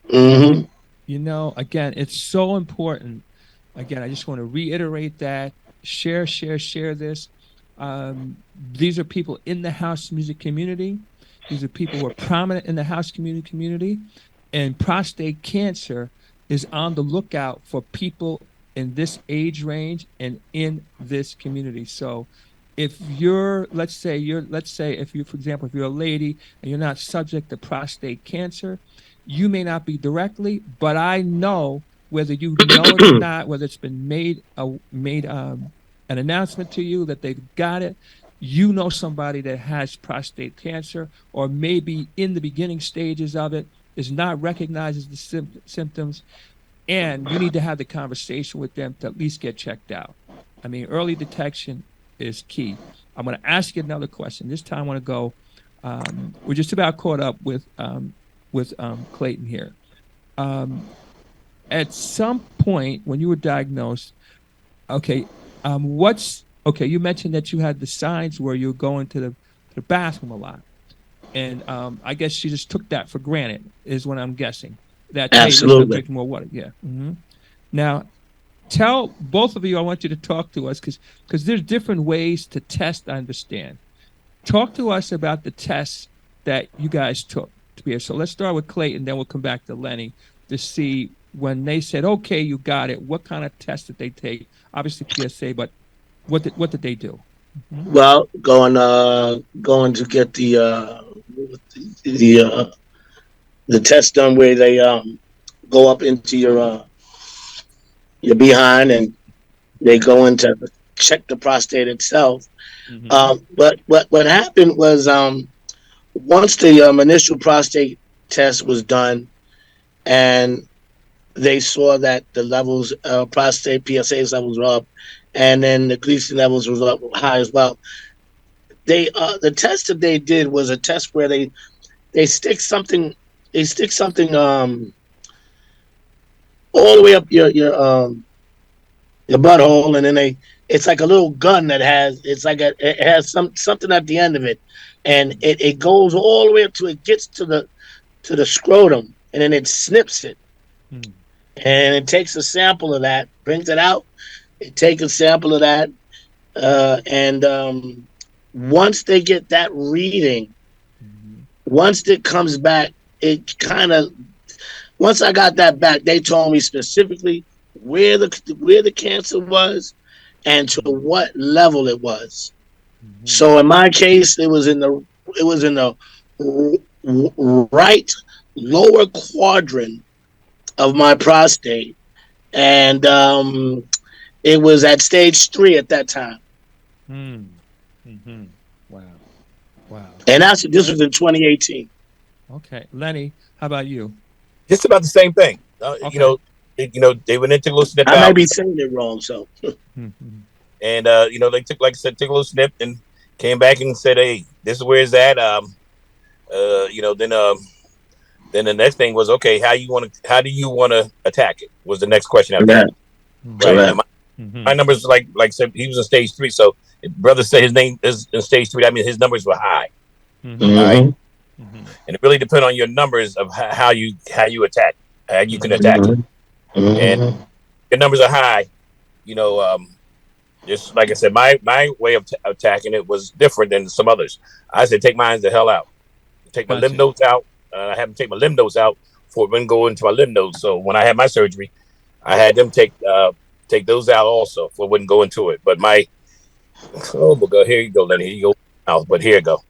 you. Again, it's so important. Again, I just want to reiterate that. Share this. These are people in the house music community. These are people who are prominent in the house community. And prostate cancer is on the lookout for people in this age range and in this community. So if let's say, for example, if you're a lady and you're not subject to prostate cancer, you may not be directly, but I know, whether you know it or not, whether it's been made an announcement to you that they've got it, you know somebody that has prostate cancer, or maybe in the beginning stages of it, is not recognizes the symptoms, and you need to have the conversation with them to at least get checked out. I mean, early detection is key. I'm going to ask you another question. This time I want to go, we're just about caught up with Clayton here. At some point when you were diagnosed, you mentioned that you had the signs where you were going to the bathroom a lot. And I guess you just took that for granted, is what I'm guessing. That Absolutely. Drink more water. Yeah. Now, tell both of you, I want you to talk to us, because there's different ways to test, I understand. Talk to us about the tests that you guys took to be here. So let's start with Clayton, then we'll come back to Lenny to see, when they said, okay, you got it, what kind of test did they take? Obviously PSA, but what did they do? Well, going to get the test done, where they go up into your behind, and they go in to check the prostate itself. But what happened was, once the initial prostate test was done, and they saw that the levels, prostate PSA levels were up, and then the Gleason levels was up high as well. The test that they did was a test where they stick something all the way up your butthole, and then it's like a little gun that it has something at the end of it, and it goes all the way up to it gets to the scrotum, and then it snips it. And it takes a sample of that, brings it out. It takes a sample of that, and once they get that reading, once it comes back, once I got that back, they told me specifically where the cancer was and to what level it was. So in my case, it was in the right lower quadrant of my prostate, and it was at stage 3 at that time. Wow. Wow. And this was in 2018. Okay. Lenny, how about you? Just about the same thing. Okay. They went in, took a little snip I out. might be saying it wrong, so. And they took, like I said, took a little snip and came back and said, "Hey, this is where it's at." Then the next thing was, okay, how do you want to attack it? Was the next question after that. Right. And my numbers, like I said, he was in stage 3. So if brother said his name is in stage 3, I mean his numbers were high. All right. And it really depends on your numbers of how you attack, how you can attack it. And your numbers are high, just like I said, my way of attacking it was different than some others. I said, take mine the hell out. Take my lymph nodes out. I had them take my lymph nodes out before it wouldn't go into my lymph nodes. So when I had my surgery, I had them take those out also before it wouldn't go into it. But oh my God, here you go, Lenny. Here you go out. But here you go.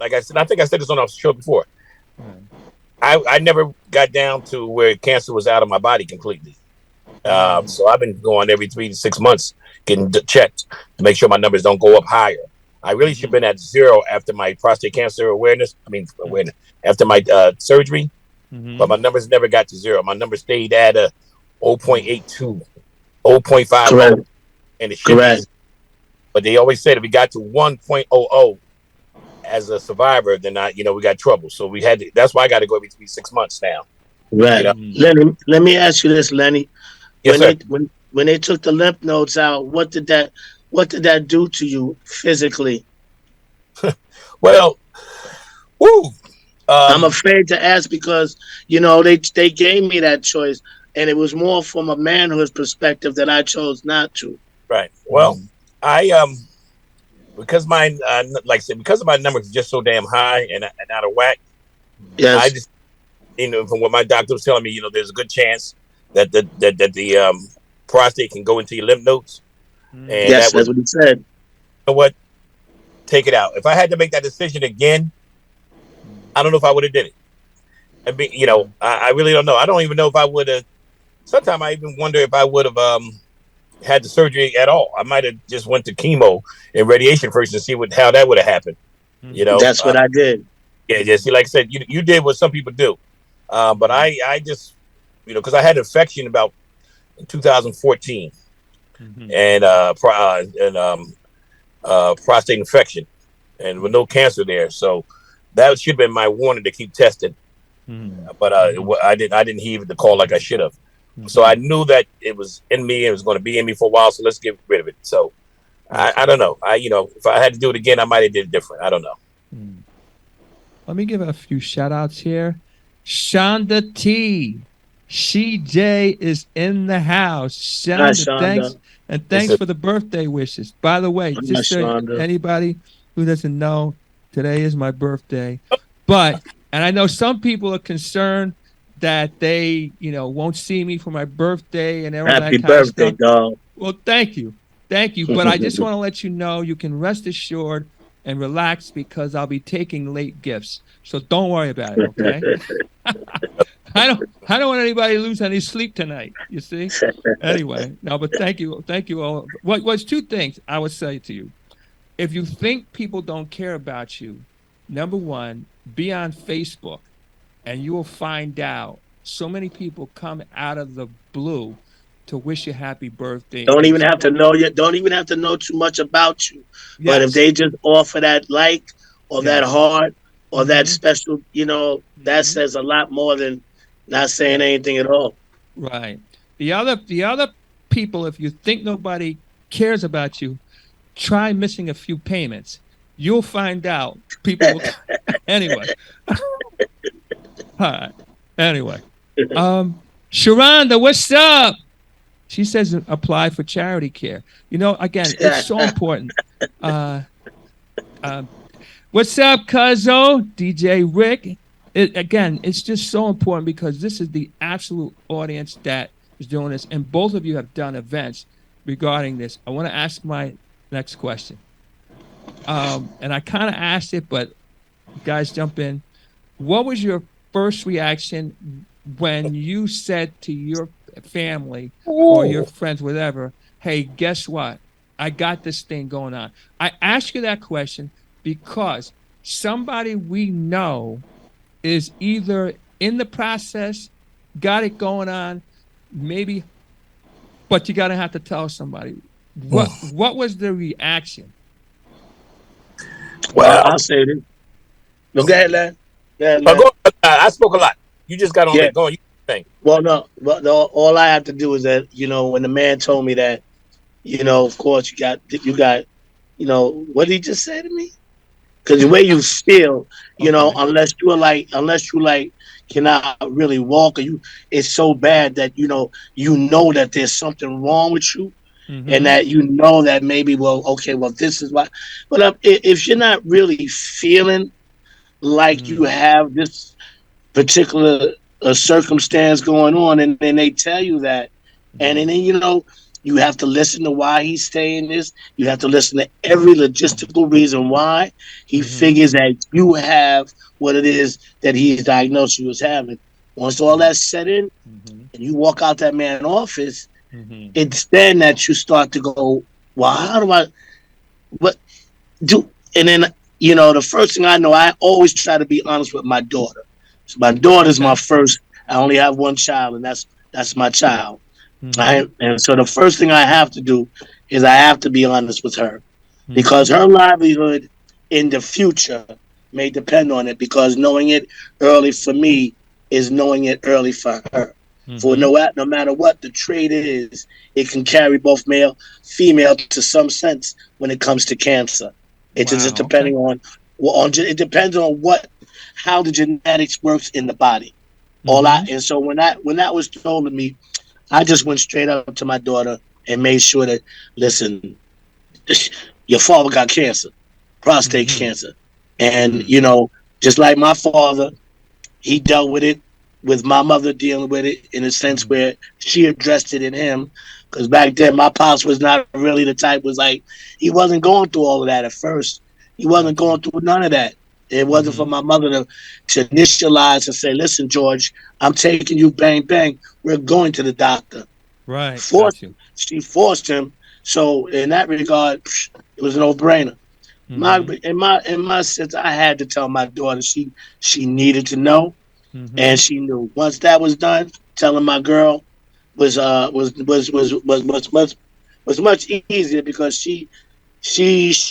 Like I said, I think I said this on our show before. I never got down to where cancer was out of my body completely. So I've been going every 3 to 6 months getting checked to make sure my numbers don't go up higher. I really should have been at 0 after my prostate cancer awareness. After my surgery, but my numbers never got to 0. My numbers stayed at 0.82, 0.50, Correct. And it should be. But they always said if we got to 1.00 as a survivor, then we got trouble. So that's why I got to go every 3 to 6 months now. Right. Lenny, let me ask you this, Lenny. Yes, sir. When they took the lymph nodes out, what did that do to you physically? Well, I'm afraid to ask because they gave me that choice, and it was more from a manhood perspective that I chose not to. Right. Well, I because my like I said, because of my numbers just so damn high and out of whack. Yes. I just from what my doctor was telling me, there's a good chance that the prostate can go into your lymph nodes. And yes, that's what he said. You know what? Take it out. If I had to make that decision again, I don't know if I would have did it. I really don't know. I don't even know if I would have. Sometimes I even wonder if I would have had the surgery at all. I might have just went to chemo and radiation first and see how that would have happened. That's what I did. Yeah, just like I said, you did what some people do, but I just because I had an infection about in 2014 and prostate infection and with no cancer there, so that should have been my warning to keep testing. But I didn't heed the call like I should have. So I knew that it was in me. It was going to be in me for a while. So let's get rid of it. So I don't know. If I had to do it again, I might have did it different. I don't know. Let me give a few shout outs here. Shonda T. CJ is in the house. Shonda, thanks for the birthday wishes. By the way, just so anybody who doesn't know, today is my birthday. And I know some people are concerned that they, won't see me for my birthday and everything. Happy birthday, dog. Well, thank you. But I just want to let you know you can rest assured and relax because I'll be taking late gifts. So don't worry about it, okay? I don't want anybody to lose any sleep tonight, you see? Anyway, no, but thank you all. What's 2 things I would say to you. If you think people don't care about you, number 1, be on Facebook and you will find out so many people come out of the blue to wish you happy birthday. Don't even have to know you. Don't even have to know too much about you. Yes. But if they just offer that like or that heart or that special, that says a lot more than not saying anything at all. Right. The other people, if you think nobody cares about you, try missing a few payments. You'll find out people will anyway. All right. Anyway. Sharonda, what's up? She says apply for charity care. Again, it's so important. What's up, Cuzzo? DJ Rick. It's just so important because this is the absolute audience that is doing this. And both of you have done events regarding this. I want to ask my Next question. And I kind of asked it, but guys jump in. What was your first reaction when you said to your family or your friends, whatever, hey, guess what? I got this thing going on. I ask you that question because somebody we know is either in the process, got it going on, maybe, but you gotta have to tell somebody. What was the reaction? Well, I'll say this. No, go ahead, Len. Go ahead, Len. I spoke a lot. You just got on Yeah. it. Go on. You think. Well, no, but no, all I have to do is that, when the man told me that, of course you got, what did he just say to me? Because the way you feel, unless you like cannot really walk, or it's so bad that that there's something wrong with you, and that that maybe, this is why. But if you're not really feeling like you have this particular circumstance going on, and then they tell you that, and then you have to listen to why he's saying this. You have to listen to every logistical reason why he figures that you have what it is that he's diagnosed you as having. Once all that's set in, and you walk out that man's office, it's then that you start to go, well, how do I, what do? And then, the first thing I know, I always try to be honest with my daughter. So my daughter's my first. I only have one child, and that's my child. Right? And so the first thing I have to do is I have to be honest with her, because her livelihood in the future may depend on it, because knowing it early for me is knowing it early for her. For no matter what the trait is, it can carry both male, female to some sense when it comes to cancer. It's just depending on it depends on how the genetics works in the body. And so when that was told to me, I just went straight up to my daughter and made sure that, listen, your father got cancer, prostate cancer. And, just like my father, he dealt with it, with my mother dealing with it in a sense where she addressed it in him. Because back then, my pops was not really the type, he wasn't going through all of that at first. He wasn't going through none of that. It wasn't for my mother to initialize and say, listen, George, I'm taking you, bang, bang. We're going to the doctor. Right. She forced him. So in that regard, it was a no-brainer. In my sense, I had to tell my daughter she needed to know, and she knew. Once that was done, telling my girl was much easier, because she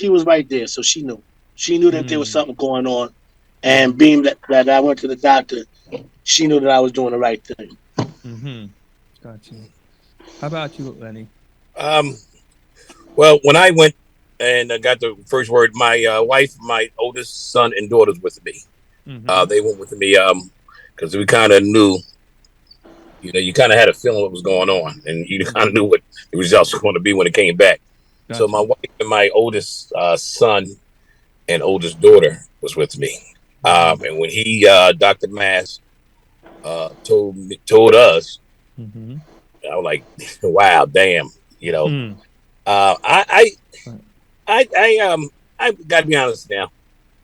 was right there, so she knew. She knew that there was something going on, and being that I went to the doctor, she knew that I was doing the right thing. Gotcha. How about you, Lenny? Well, when I went and I got the first word, my wife, my oldest son, and daughters with me. They went with me because we kind of knew, you kind of had a feeling what was going on, and you kind of knew what the results were going to be when it came back. Gotcha. So my wife and my oldest son and oldest daughter was with me. And when Dr. Mass told us, I was like, wow, damn, I got to be honest now.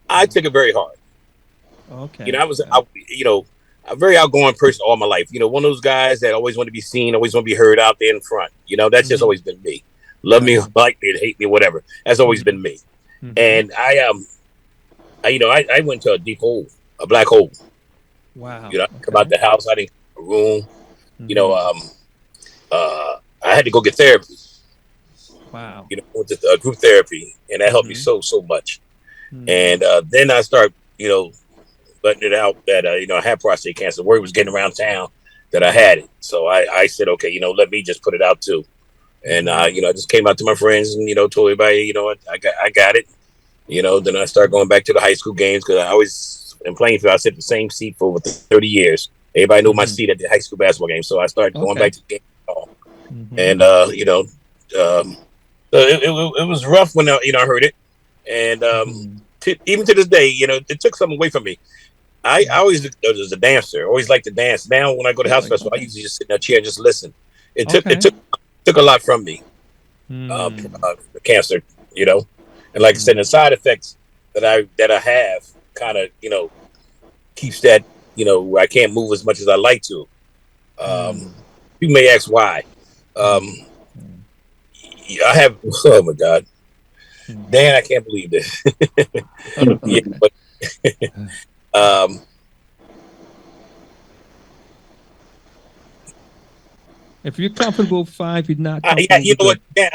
I took it very hard. Okay. I was, a very outgoing person all my life. One of those guys that always want to be seen, always want to be heard out there in front. That's just always been me. Love me, like me, hate me, whatever. That's always been me. And I went to a deep hole, a black hole. Wow. Come out the house, I didn't have a room. I had to go get therapy. Wow. With the group therapy, and that helped me so much. And then I start, letting it out that I had prostate cancer. Word was getting around town that I had it. So I said, okay, let me just put it out too. And I just came out to my friends and told everybody, I got it. Then I started going back to the high school games, because I always in Plainfield, I sit in the same seat for over 30 years. Everybody knew my seat at the high school basketball game, so I started going back to the game. And it was rough when I heard it, and even to this day, it took something away from me. I always was a dancer, always liked to dance. Now when I go to house festival, I usually just sit in a chair and just listen. It took a lot from me. The cancer, you know. And like I said, the side effects that I have kind of, you know, keeps that, you know, I can't move as much as I like to. You may ask why. I have, oh my God, Dan, I can't believe this. Yeah, but if you're comfortable, fine. If you're not comfortable, yeah, you know what? Dan,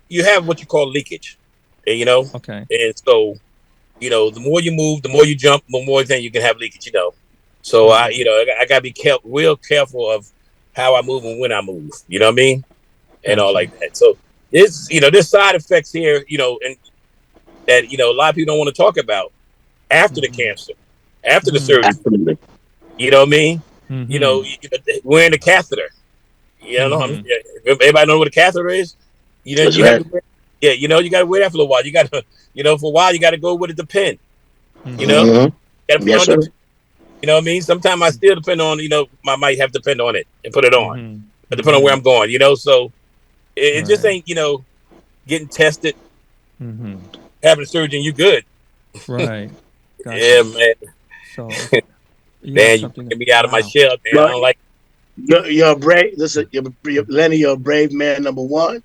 you have what you call leakage, you know. Okay. And so, you know, the more you move, the more you jump, the more then you can have leakage, you know. So I gotta be real careful of how I move and when I move. You know what I mean? And all like that. So there's side effects here, you know, and that, you know, a lot of people don't want to talk about after the cancer, after the surgery. Absolutely. You know what I mean? You know, wearing the catheter. You know, everybody know what a catheter is? You know, That's you right. have to wear, yeah, you know, you got to wear that for a while. You got to, you know, for a while, you got to go with the pen. You know, you got to put Yes, on sir. you know what I mean? Sometimes I still depend on, you know, I might have to depend on it and put it on, but depending on where I'm going, you know. So it just ain't, you know, getting tested, having a surgeon, you good. Right. Gotcha. Yeah, man. So, Man, you get me out of my shell, man. Well, I don't like. you're a brave. Listen, Lenny, you're a brave man. Number one,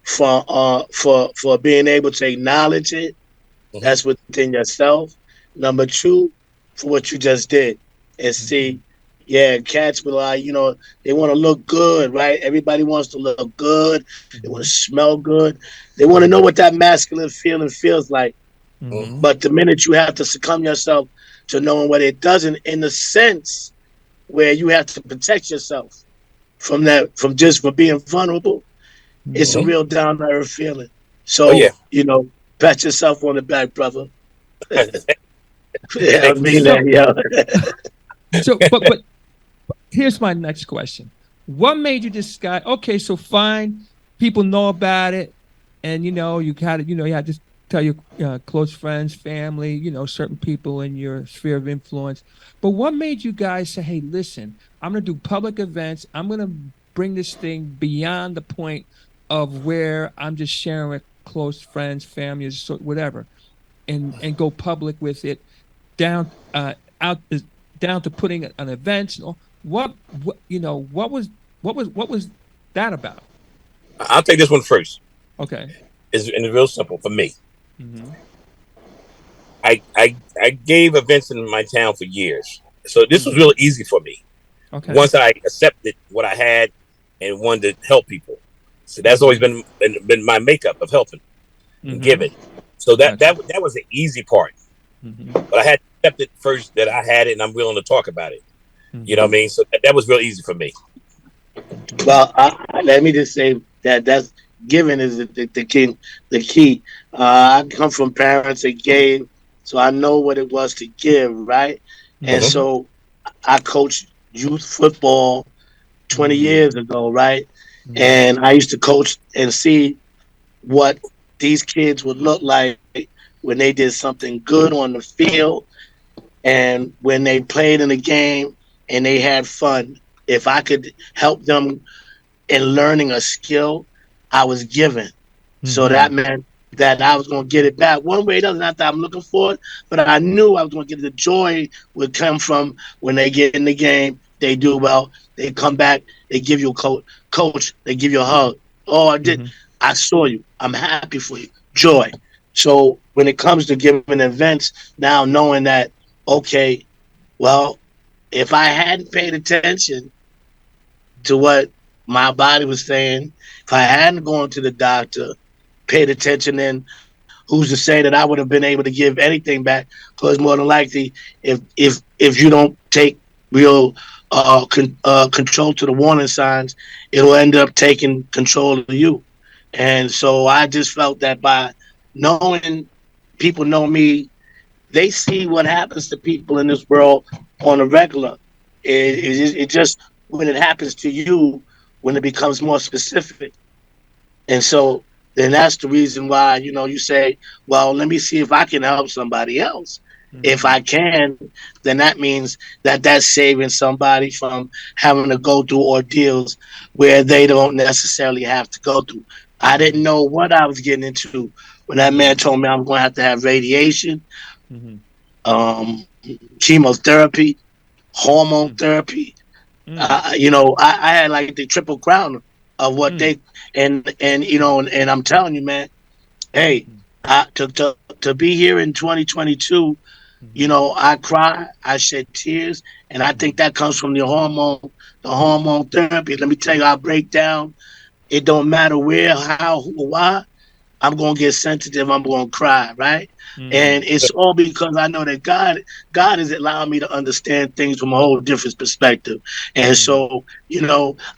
for being able to acknowledge it. That's within yourself. Number two, for what you just did, and see, yeah, cats will you know, they want to look good, right? Everybody wants to look good. They want to smell good. They want to know what that masculine feeling feels like. But the minute you have to succumb yourself to knowing what it doesn't, in the sense where you have to protect yourself from that, from being vulnerable, it's a real down to earth feeling. So, you know, pat yourself on the back, brother. Yeah, I mean that, yeah. So, but here's my next question: what made you decide? Okay, so fine, people know about it, and you know, you had to tell your close friends, family, you know, certain people in your sphere of influence. But what made you guys say, "Hey, listen, I'm going to do public events. I'm going to bring this thing beyond the point of where I'm just sharing with close friends, families, whatever, and go public with it, down down to putting an event." What was that about? I'll take this one first. Okay. It's real simple for me. I gave events in my town for years, so this was real easy for me. Okay. Once I accepted what I had and wanted to help people, so that's always been my makeup of helping and giving. So that was the easy part. But I had to accept it first that I had it, and I'm willing to talk about it. You know what I mean? So that was real easy for me. Well, let me just say that's giving is the key. The key. I come from parents that gave, so I know what it was to give, right? And so I coached youth football 20 years ago, right? And I used to coach and see what these kids would look like when they did something good on the field and when they played in the game and they had fun. If I could help them in learning a skill, I was given. So that meant that I was going to get it back. One way or another, not that I'm looking for it, but I knew I was going to get the joy would come from when they get in the game, they do well, they come back, they give you a coach, they give you a hug. Oh, I did. I saw you. I'm happy for you. Joy. So when it comes to giving events, now knowing that, okay, well, if I hadn't paid attention to what my body was saying, if I hadn't gone to the doctor, paid attention, then who's to say that I would have been able to give anything back? Because more than likely, if you don't take real control to the warning signs, it'll end up taking control of you. And so I just felt that by knowing people know me, they see what happens to people in this world on a regular. It just when it happens to you, when it becomes more specific. And so then that's the reason why, you know, you say, well, let me see if I can help somebody else. If I can, then that means that that's saving somebody from having to go through ordeals where they don't necessarily have to go through. I didn't know what I was getting into when that man told me I'm going to have radiation, Mm-hmm. chemotherapy, hormone Mm. therapy. Mm. I had like the triple crown of what Mm. they and and I'm telling you, man, hey, Mm. to be here in 2022, Mm-hmm. I cry, I shed tears, and I think that comes from the hormone therapy. Let me tell you, I break down. It don't matter where, how, who, or why. I'm gonna get sensitive. I'm gonna cry, right? Mm. And it's all because I know that God is allowing me to understand things from a whole different perspective. And Mm. so,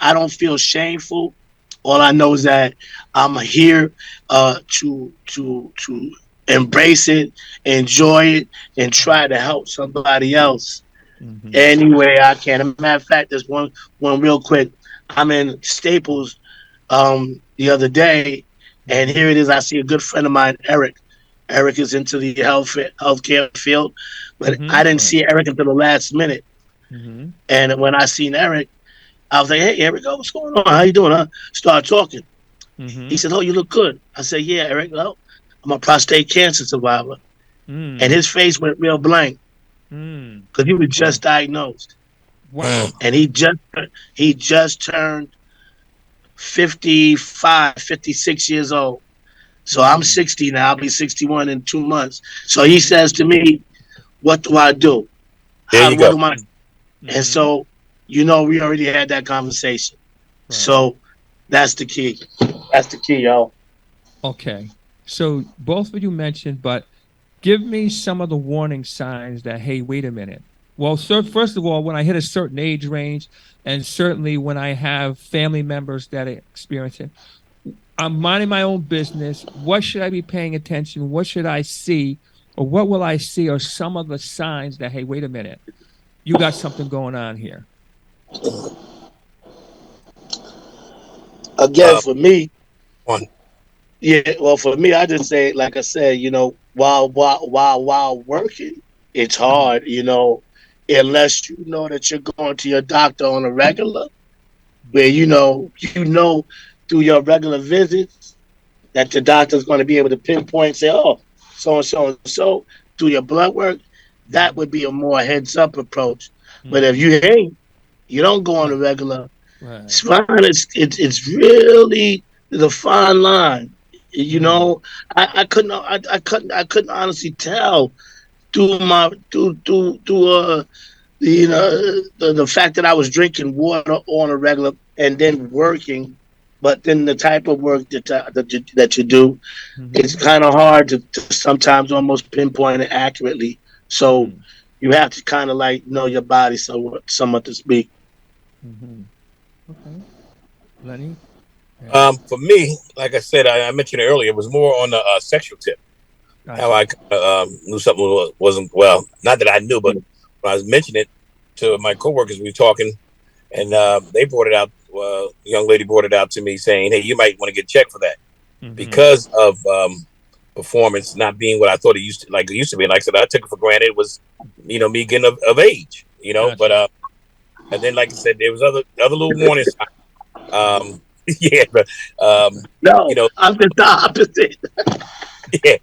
I don't feel shameful. All I know is that I'm here to embrace it, enjoy it, and try to help somebody else Mm-hmm. any way I can. As a matter of fact, there's one real quick. I'm in Staples the other day, and Mm-hmm. here it is. I see a good friend of mine, Eric. Eric is into the healthcare field, but Mm-hmm. I didn't Right. see Eric until the last minute. Mm-hmm. And when I seen Eric, I was like, "Hey, Eric, what's going on? How you doing?" Huh? Start talking. He Mm-hmm. said, "Oh, you look good." I said, "Yeah, Eric. Well, I'm a prostate cancer survivor." And Mm. his face went real blank Mm. because he was Wow. just diagnosed, Wow. and he just turned 55, 56 years old. So I'm Mm. 60 now. I'll be 61 in 2 months. So he Mm-hmm. says to me, "What do I do? There you What go. do I?" And Mm-hmm. so, we already had that conversation. Right. So that's the key. That's the key, y'all. Okay. So both of you mentioned, but give me some of the warning signs that, hey, wait a minute. Well, sir, first of all, when I hit a certain age range, and certainly when I have family members that experience it, I'm minding my own business. What should I be paying attention? What should I see? Or what will I see? Or some of the signs that, hey, wait a minute, you got something going on here. Again, Uh, for me, one. yeah. Well, for me, I just say, like I said, while working, it's Mm-hmm. hard. Unless you know that you're going to your doctor on a regular, where through your regular visits that your doctor's going to be able to pinpoint, say, oh, so and so and so, do your blood work. That would be a more heads up approach. But if Mm-hmm. you don't go on a Right. regular, it's Right. fine. It's really the fine line. You Mm. know, I couldn't honestly tell through the fact that I was drinking water on a regular and then working, but then the type of work that you do, Mm-hmm. it's kind of hard to sometimes almost pinpoint it accurately. So Mm. you have to kind of like know your body somewhat to speak. Mm-hmm. Okay. Lenny? Yeah. For me, like I said, I mentioned it earlier, it was more on the sexual tip. How Gotcha. I knew something wasn't well. Not that I knew, but when I was mentioning it to my coworkers, we were talking, and they brought it out. The young lady brought it out to me, saying, "Hey, you might want to get checked for that Mm-hmm. because of performance not being what I thought it used to be." And like I said, I took it for granted. It was, me getting of age, But Gotcha. and then, like I said, there was other little warning signs. Yeah, but you No, know, I'm just the opposite. yeah,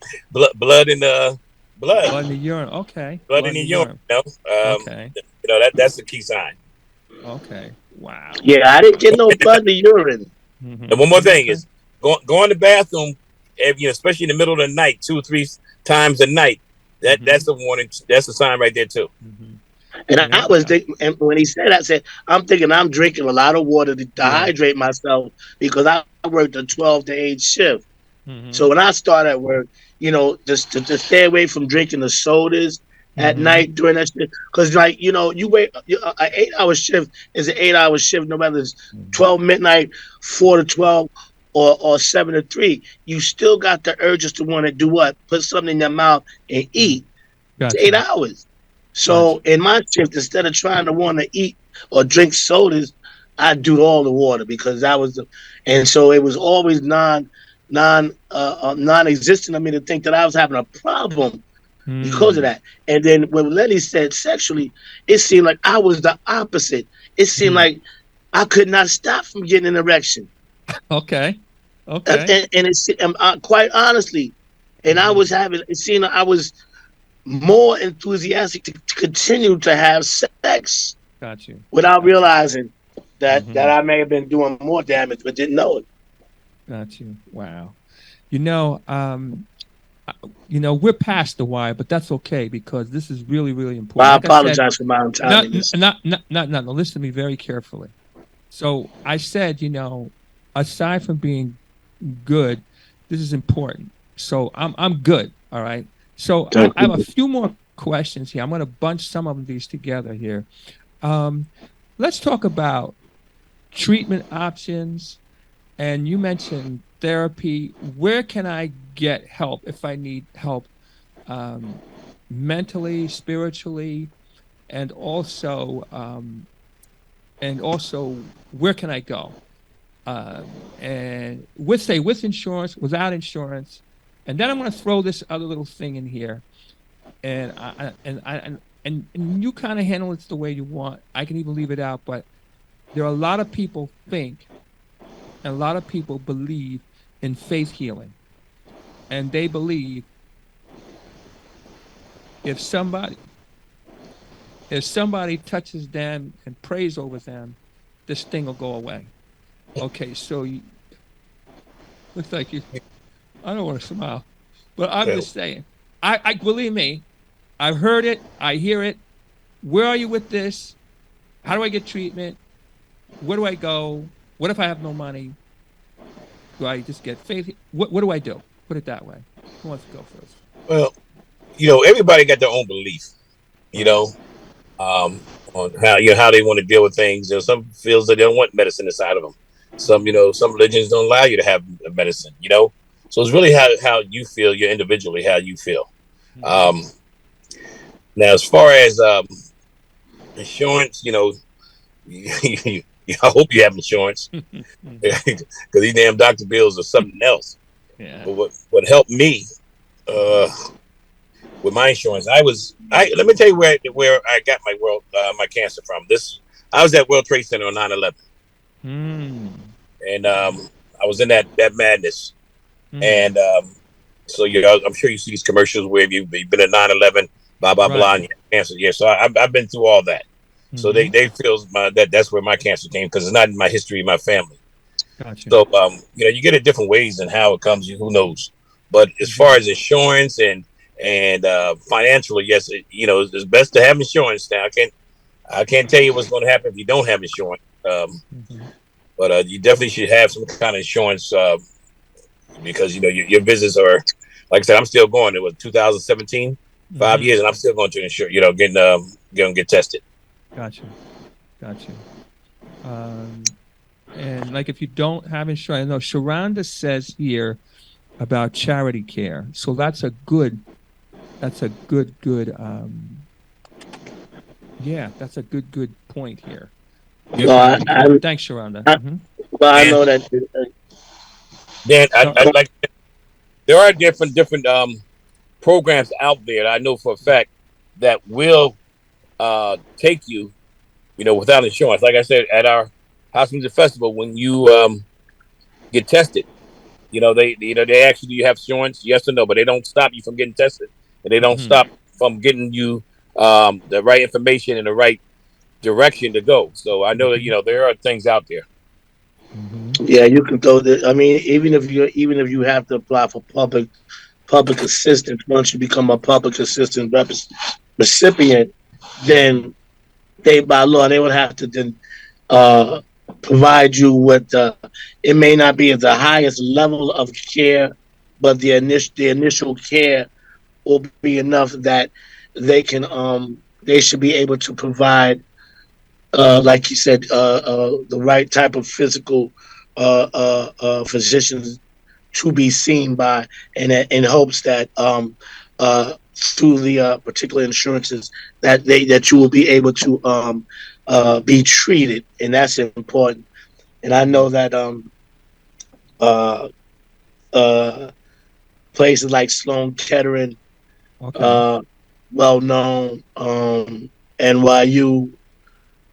blood in the blood. Blood in the urine. Okay. Blood Blood in in the your urine. urine. Um, Okay. that's the key sign. Okay. Wow. Yeah, I didn't get no blood in the urine. And Mm-hmm. one more thing Okay. is go in the bathroom, especially in the middle of the night, 2 or 3 times a night. Mm-hmm. That's a warning. That's a sign right there too. Mm-hmm. And I Yeah. was thinking, and when he said that, I said, I'm thinking I'm drinking a lot of water to Yeah. hydrate myself because I worked a 12 to 8 shift. Mm-hmm. So when I start at work, just to stay away from drinking the sodas at Mm-hmm. night during that shift, because like you wait an 8 hour shift is an 8 hour shift, no matter it's Mm-hmm. 12 midnight, 4 to 12, or 7 to 3. You still got the urges to want to do what? Put something in your mouth and Mm-hmm. eat. It's eight Gotcha. hours. Gotcha. So in my shift, instead of trying to want to eat or drink sodas, I do all the water because and so it was always non-existent of me to think that I was having a problem because of Mm. that. And then when Lenny said sexually, it seemed like I was the opposite. It seemed Mm. like I could not stop from getting an erection. Okay. Okay. And it's quite honestly, and I was having, I was more enthusiastic to continue to have sex Got you. without Got you. realizing that Hmm. I may have been doing more damage, but didn't know it. Got you. Wow. You know, we're past the wire, but that's okay because this is really, really important. I Like I said, apologize for my untimeliness. no. Listen to me very carefully. So I said, aside from being good, this is important. So I'm good. All right. So I have a few more questions here. I'm going to bunch some of these together here. Um, let's talk about treatment options. And you mentioned therapy. Where can I get help if I need help, um, mentally, spiritually, and also where can I go? And with insurance, without insurance, and then I'm going to throw this other little thing in here, and you kind of handle it the way you want. I can even leave it out, but there are a lot of people think, and a lot of people believe in faith healing, and they believe if somebody if somebody touches them and prays over them, this thing will go away. Okay, so looks like you. I don't want to smile, but I'm Okay. just saying. I believe me. I've heard it. I hear it. Where are you with this? How do I get treatment? Where do I go? What if I have no money? Do I just get faith? What do I do? Put it that way. Who wants to go first? Well, everybody got their own belief. You Right. know, on how they want to deal with things. Some feels that they don't want medicine inside of them. Some religions don't allow you to have medicine. So it's really how you feel, you individually, how you feel. Mm-hmm. Um, Now, as far as insurance, I hope you have insurance Mm-hmm. because these damn doctor bills are something else. Yeah. But what helped me uh, with my insurance, I let me tell you where I got my cancer from. I was at World Trade Center on 9/11, Mm. and Okay. I was in that madness, Mm. and so I'm sure you see these commercials where you've been at 9/11, blah blah blah, Right. and you have cancer. Yeah, so I've been through all that. So they Mm-hmm. they feel that's where my cancer came because it's not in my history, my family. Gotcha. So you get it different ways and how it comes. Who knows? But as far Mm-hmm. as insurance and financially, yes, it's best to have insurance. Now I can't tell you what's going to happen if you don't have insurance. Mm-hmm. But you definitely should have some kind of insurance because your visits are, like I said, I'm still going. It was 2017, 5 years, Mm-hmm. and I'm still going to insure. Getting get tested. Gotcha. Gotcha. Um, and like if you don't have insurance, no, Sharonda says here about charity care. So that's a good, yeah, that's a good point here. Your Well, charity care. Thanks, Sharonda. I, Mm-hmm. I And know that. then So, I like there are different programs out there that I know for a fact that will take you, without insurance. Like I said, at our House Music Festival, when you get tested, they ask you, do you have insurance? Yes or no, but they don't stop you from getting tested, and they don't mm-hmm. stop from getting you the right information and the right direction to go. So I know that Mm-hmm. there are things out there. Mm-hmm. Yeah, you can throw the. I mean, even if you have to apply for public assistance, once you become a public assistance recipient, Mm-hmm. then they by law they would have to then uh, provide you with. It may not be at the highest level of care, but the initial care will be enough that they should be able to provide, like you said, the right type of physical physicians to be seen by, and in hopes that through the particular insurances that you will be able to be treated, and that's important. And I Mm-hmm. know that uh, uh, places like Sloan Kettering, Okay. uh, well known, NYU,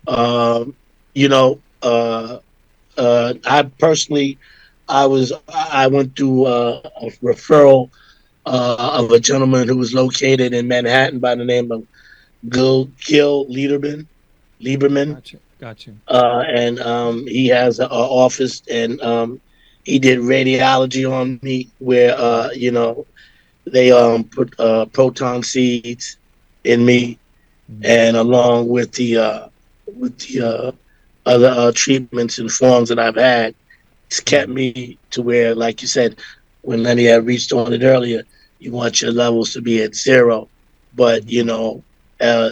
um, you know, I personally I went through a referral of a gentleman who was located in Manhattan by the name of Gil Lieberman, Gotcha. and he has an office, and he did radiology on me, where they put proton seeds in me, and along with the other treatments and forms that I've had, it's kept me to where, like you said, when Lenny had reached on it earlier, you want your levels to be at zero, but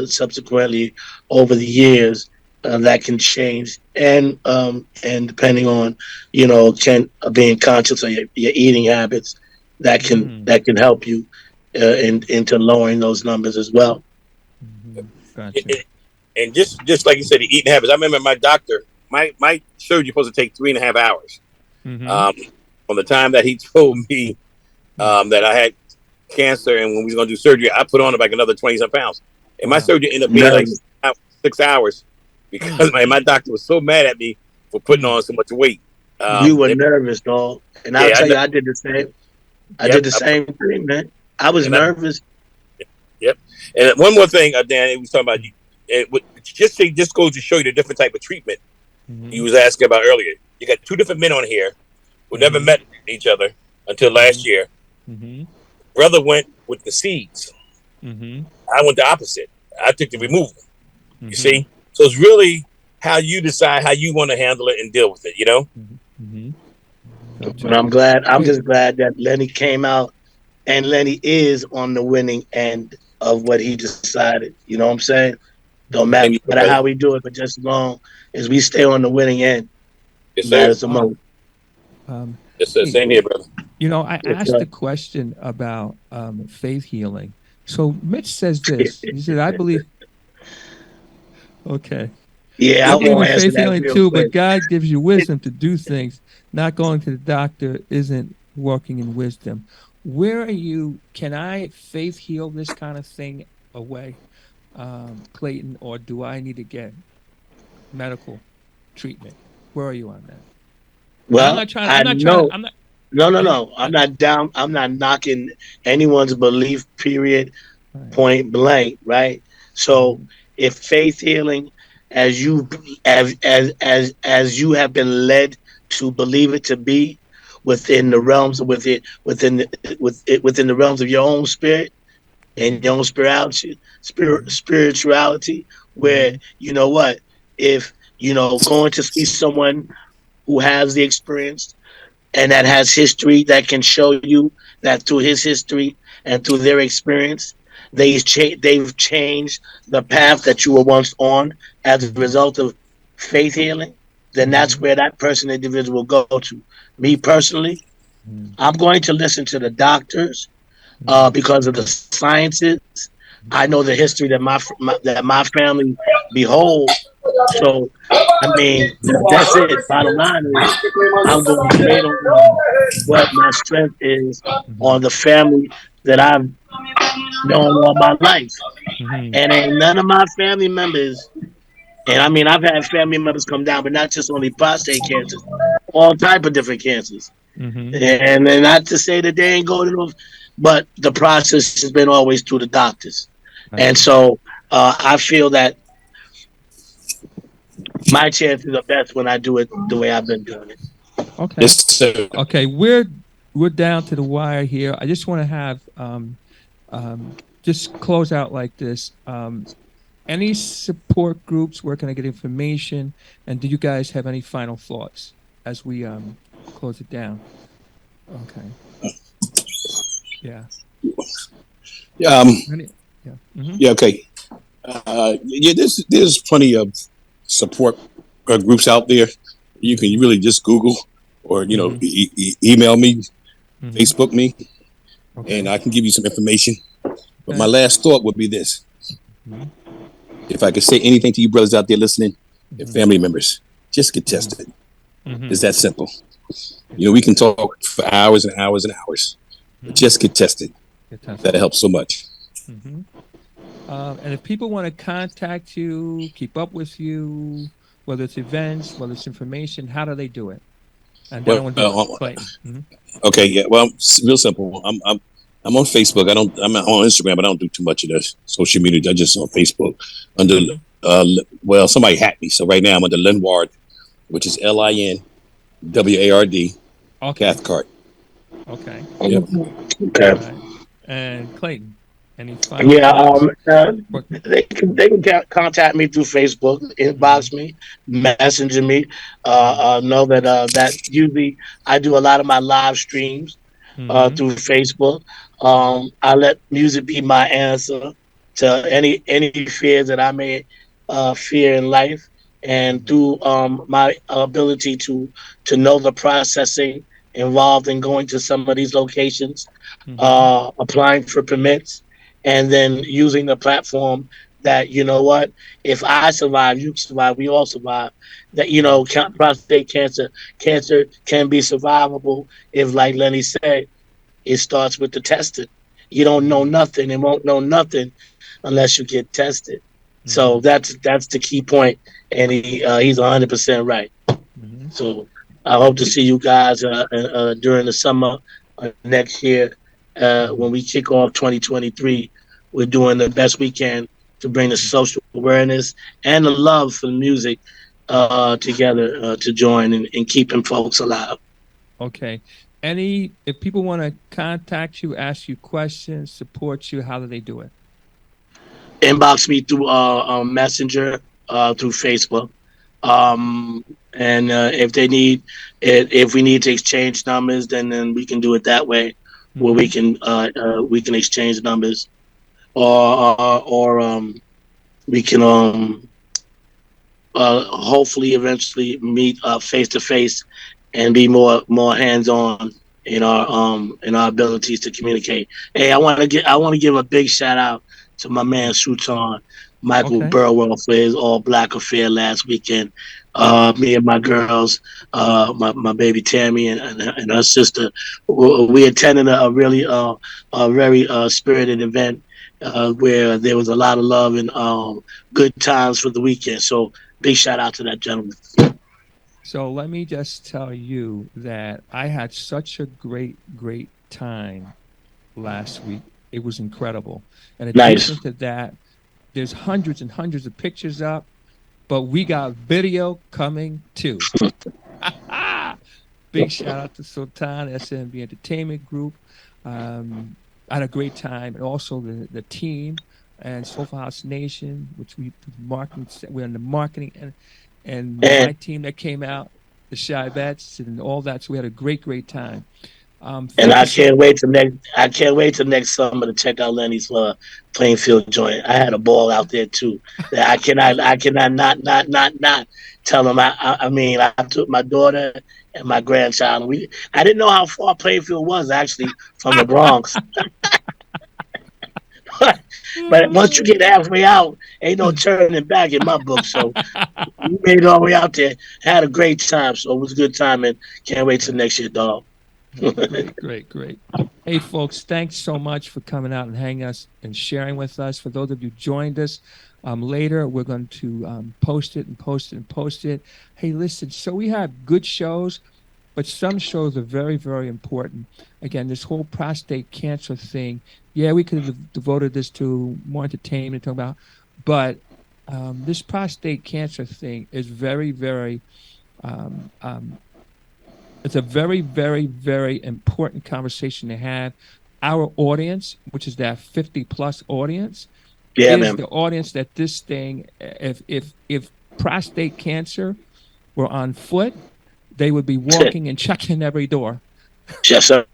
subsequently over the years, that can change, and depending on can being conscious of your eating habits, that can help you into lowering those numbers as well. Gotcha. And just like you said, the eating habits. I remember my doctor, my surgery was supposed to take 3.5 hours. From the time that he told me that I had cancer, and when we was gonna do surgery, I put on like another 20 some pounds, and my surgery ended up being like Nervous. 6 hours because my doctor was so mad at me for putting on so much weight. You were nervous, dog, and I'll Yeah, tell you, I did the same. I yep, did the same thing, man. I was and I, nervous. yep. And one more thing, Dan, we was talking about. Just goes to show you the different type of treatment you was asking about earlier. You got two different men on here who never met each other until last year. Brother went with the seeds. I went the opposite. I took the removal. You see, so it's really how you decide how you want to handle it and deal with it. But I'm glad. I'm just glad that Lenny came out, and Lenny is on the winning end of what he decided. You know what I'm saying? Don't matter Same here, brother. how we do it, but just as long as we stay on the winning end, Yes, sir. matters the most. Yes, sir. Same here, brother. I asked the question about faith healing. So Mitch says this. He said, "I believe." Okay. Yeah, I I believe in want to answer faith that healing real too, quick. but God gives you wisdom to do things. Not going to the doctor isn't walking in wisdom. Where are you? Can I faith heal this kind of thing away, Clayton, or do I need to get medical treatment? Where are you on that? I'm Well, not trying. I I'm not trying. know. I'm not. No. I'm not down. I'm not knocking anyone's belief. Period. Point blank. Right. So, if faith healing, as you as you have been led to believe it to be, within the realms of within the realms of your own spirit and your own spirituality, where you know what, if going to see someone who has the experience and that has history, that can show you that through his history and through their experience, they've changed the path that you were once on as a result of faith healing, then that's where that individual will go to. Me personally, I'm going to listen to the doctors because of the sciences. I know the history that my family behold. So, I mean, that's it. Bottom line is, I'm going straight on what my strength is on the family that I've known all my life. And ain't none of my family members, and I mean, I've had family members come down, but not just only prostate cancers, all type of different cancers. And not to say that they ain't going to those, but the process has been always through the doctors. And so I feel that my chances are best when I do it the way I've been doing it. Okay. Yes, sir. Okay, we're down to the wire here. I just want to have just close out like this. Any support groups? Where can I get information? And do you guys have any final thoughts as we close it down? Okay. Yeah. Yeah. Yeah. Okay. There's plenty of support groups out there. You can really just Google or email me, Facebook me, and I can give you some information. But my last thought would be this: if I could say anything to you brothers out there listening, and family members, just get tested. It's that simple. We can talk for hours and hours and hours, but just get tested. That'll help so much. And if people want to contact you, keep up with you, whether it's events, whether it's information, how do they do it? And then I Well, want to do Clayton. okay, yeah. Well, real simple. I'm on Facebook. I'm on Instagram, but I don't do too much of the social media. I just on Facebook under. Well, somebody hacked me, so right now I'm under Linward, which is LINWARD. Okay. Cathcart. Okay. Yep. Okay. All right. And Clayton, any final Yeah, thoughts? they can contact me through Facebook, inbox me, messenger me. Know that that usually I do a lot of my live streams through Facebook. I let music be my answer to any fears that I may fear in life, and through my ability to know the processing involved in going to some of these locations, applying for permits, and then using the platform that, you know what, if I survive, you survive, we all survive. That, you know, prostate cancer can be survivable if, like Lenny said, it starts with the testing. You don't know nothing and won't know nothing unless you get tested. So that's the key point, and he's 100% right. So I hope to see you guys during the summer next year when we kick off 2023. We're doing the best we can to bring the social awareness and the love for the music together to join and keeping folks alive. Okay. If people want to contact you, ask you questions, support you, how do they do it? Inbox me through Messenger, through Facebook. And if they need, if we need to exchange numbers, then we can do it that way, where we can exchange numbers, or we can hopefully eventually meet face to face and be more hands on in our abilities to communicate. Hey, I want to give a big shout out to my man Sultan Michael Burwell for his all black affair last weekend. Me and my girls, my baby Tammy and her sister, we attended a really a very spirited event where there was a lot of love and good times for the weekend. So big shout out to that gentleman. So let me just tell you that I had such a great time last week. It was incredible. In addition to that, there's hundreds and hundreds of pictures up, but we got video coming too. Big shout out to Sultan, SMB Entertainment Group. I had a great time, and also the team and SOULFUL House Nation, which we're in the marketing and my team that came out, the Shy Bets and all that. So we had a great time. And I can't wait till next summer to check out Lenny's Plainfield joint. I had a ball out there too. I cannot not tell him. I mean, I took my daughter and my grandchild. I didn't know how far Plainfield was actually from the Bronx. But once you get halfway out, ain't no turning back in my book. So we made it all the way out there. Had a great time. So it was a good time, and can't wait till next year, dog. Great. Hey, folks, thanks so much for coming out and hanging us and sharing with us. For those of you who joined us later, we're going to post it. Hey, listen, so we have good shows, but some shows are very, very important. Again, this whole prostate cancer thing, yeah, we could have devoted this to more entertainment, talk about, but this prostate cancer thing is very, very it's a very, very, very important conversation to have. Our audience, which is that 50+ audience, is the audience that this thing, if prostate cancer were on foot, they would be walking and checking every door. Yes, sir.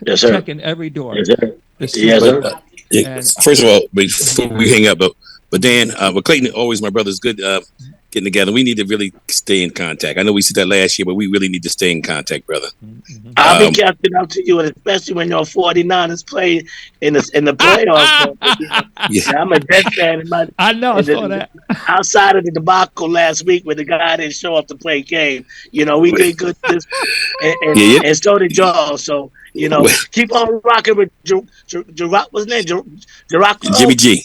Yes, sir. Checking every door. Yes, sir. Yes, sir. First of all, before we hang up, but Dan, Clayton, always my brother, is good getting together. We need to really stay in contact. I know we said that last year, but we really need to stay in contact, brother. I'll be catching up to you, especially when your 49ers play in the playoffs. I'm a Jets fan. I know. I saw that. Outside of the debacle last week when the guy didn't show up to play game, you know, we did good this, and so did y'all. So, you know, keep on rocking with what's his name? Jimmy G.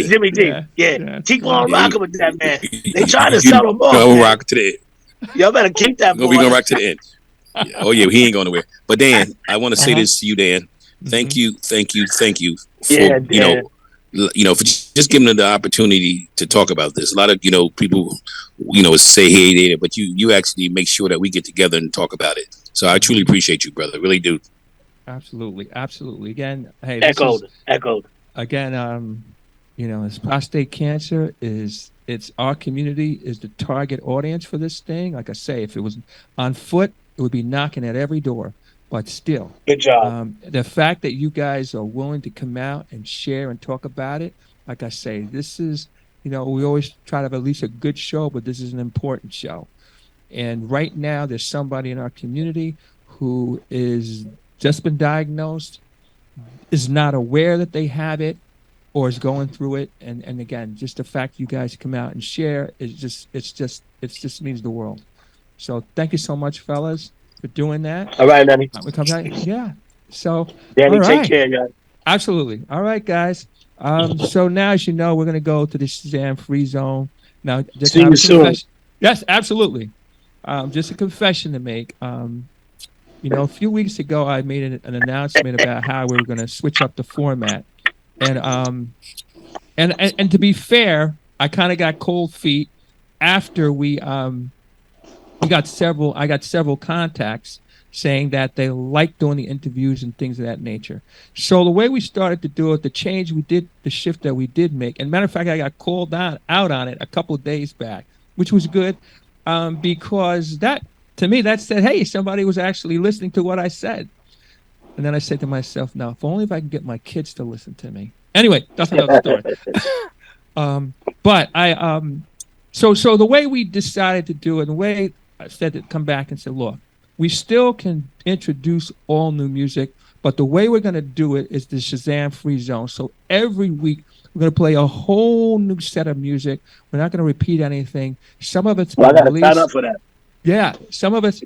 Jimmy G. Yeah. Keep on rocking with that man. They trying to sell him off. We'll rock to the end. Y'all better keep that boy. We're going to rock to the end. Oh yeah, he ain't going nowhere. But Dan, I want to say this to you, Dan. Thank Mhm. you for Yeah, Dan. for just giving them the opportunity to talk about this. A lot of people say hey there, but you actually make sure that we get together and talk about it. So I truly appreciate you, brother. Really do. Absolutely, absolutely. Again, hey, this is Echoed. again, it's prostate cancer is it's our community is the target audience for this thing. Like I say, if it was on foot, it would be knocking at every door. But still, Good job. the fact that you guys are willing to come out and share and talk about it, like I say, this is, we always try to have at least a good show, but this is an important show. And right now, there's somebody in our community who is just been diagnosed, is not aware that they have it, or is going through it. And again, just the fact you guys come out and share is just means the world. So thank you so much, fellas, for doing that. All right, Lenny. We come back. Yeah. So Danny, all take right. care, guys. Absolutely. All right, guys. So now, as you know, we're going to go to the Shazam free zone. Now, just See have you a soon. confession. Yes, absolutely. Just a confession to make. A few weeks ago, I made an announcement about how we were going to switch up the format, and to be fair, I kind of got cold feet after I got several contacts saying that they like doing the interviews and things of that nature. So the way we started to do it, the shift that we did make, and matter of fact, I got called out on it a couple of days back, which was good, because that, to me, that said, hey, somebody was actually listening to what I said. And then I said to myself, now, if only if I can get my kids to listen to me. Anyway, that's another story. But so the way we decided to do it, the way I said to come back and say, look, we still can introduce all new music, but the way we're going to do it is the Shazam free zone. So every week we're going to play a whole new set of music. We're not going to repeat anything. Some of it's been I got to released. sign up for that. Yeah, some of it's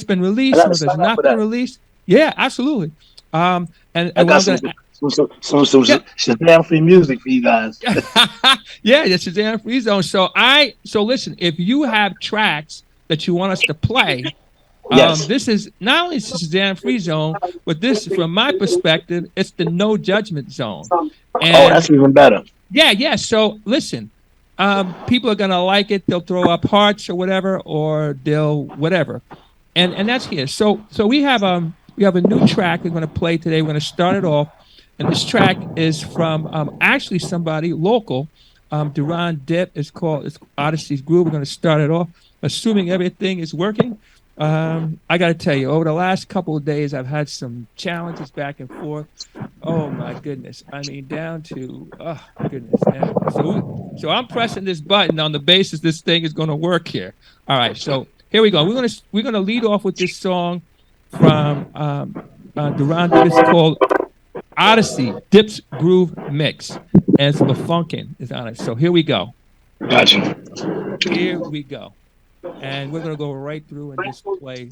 been released. Some of it's not been released. Yeah, absolutely. And I got some Shazam free music for you guys. yeah, the Shazam free zone. So listen, if you have tracks that you want us to play, Yes. this is not only Shazam free zone, but this, from my perspective, it's the no judgment zone. And that's even better. yeah. So listen, people are gonna like it. They'll throw up hearts or whatever, or they'll whatever, and that's here. So we have a new track we're gonna play today. We're gonna start it off, and this track is from actually somebody local. Duran Dip. It's Odyssey's Groove. We're gonna start it off, assuming everything is working. I got to tell you, over the last couple of days, I've had some challenges back and forth. Oh my goodness! I mean, down to goodness. So I'm pressing this button on the basis this thing is going to work here. All right, so here we go. We're gonna lead off with this song from Duran Dip. It's called Odyssey Dip's Groove Mix, and it's LaFunkin' is on it. So here we go. Gotcha. Here we go. And we're going to go right through and just play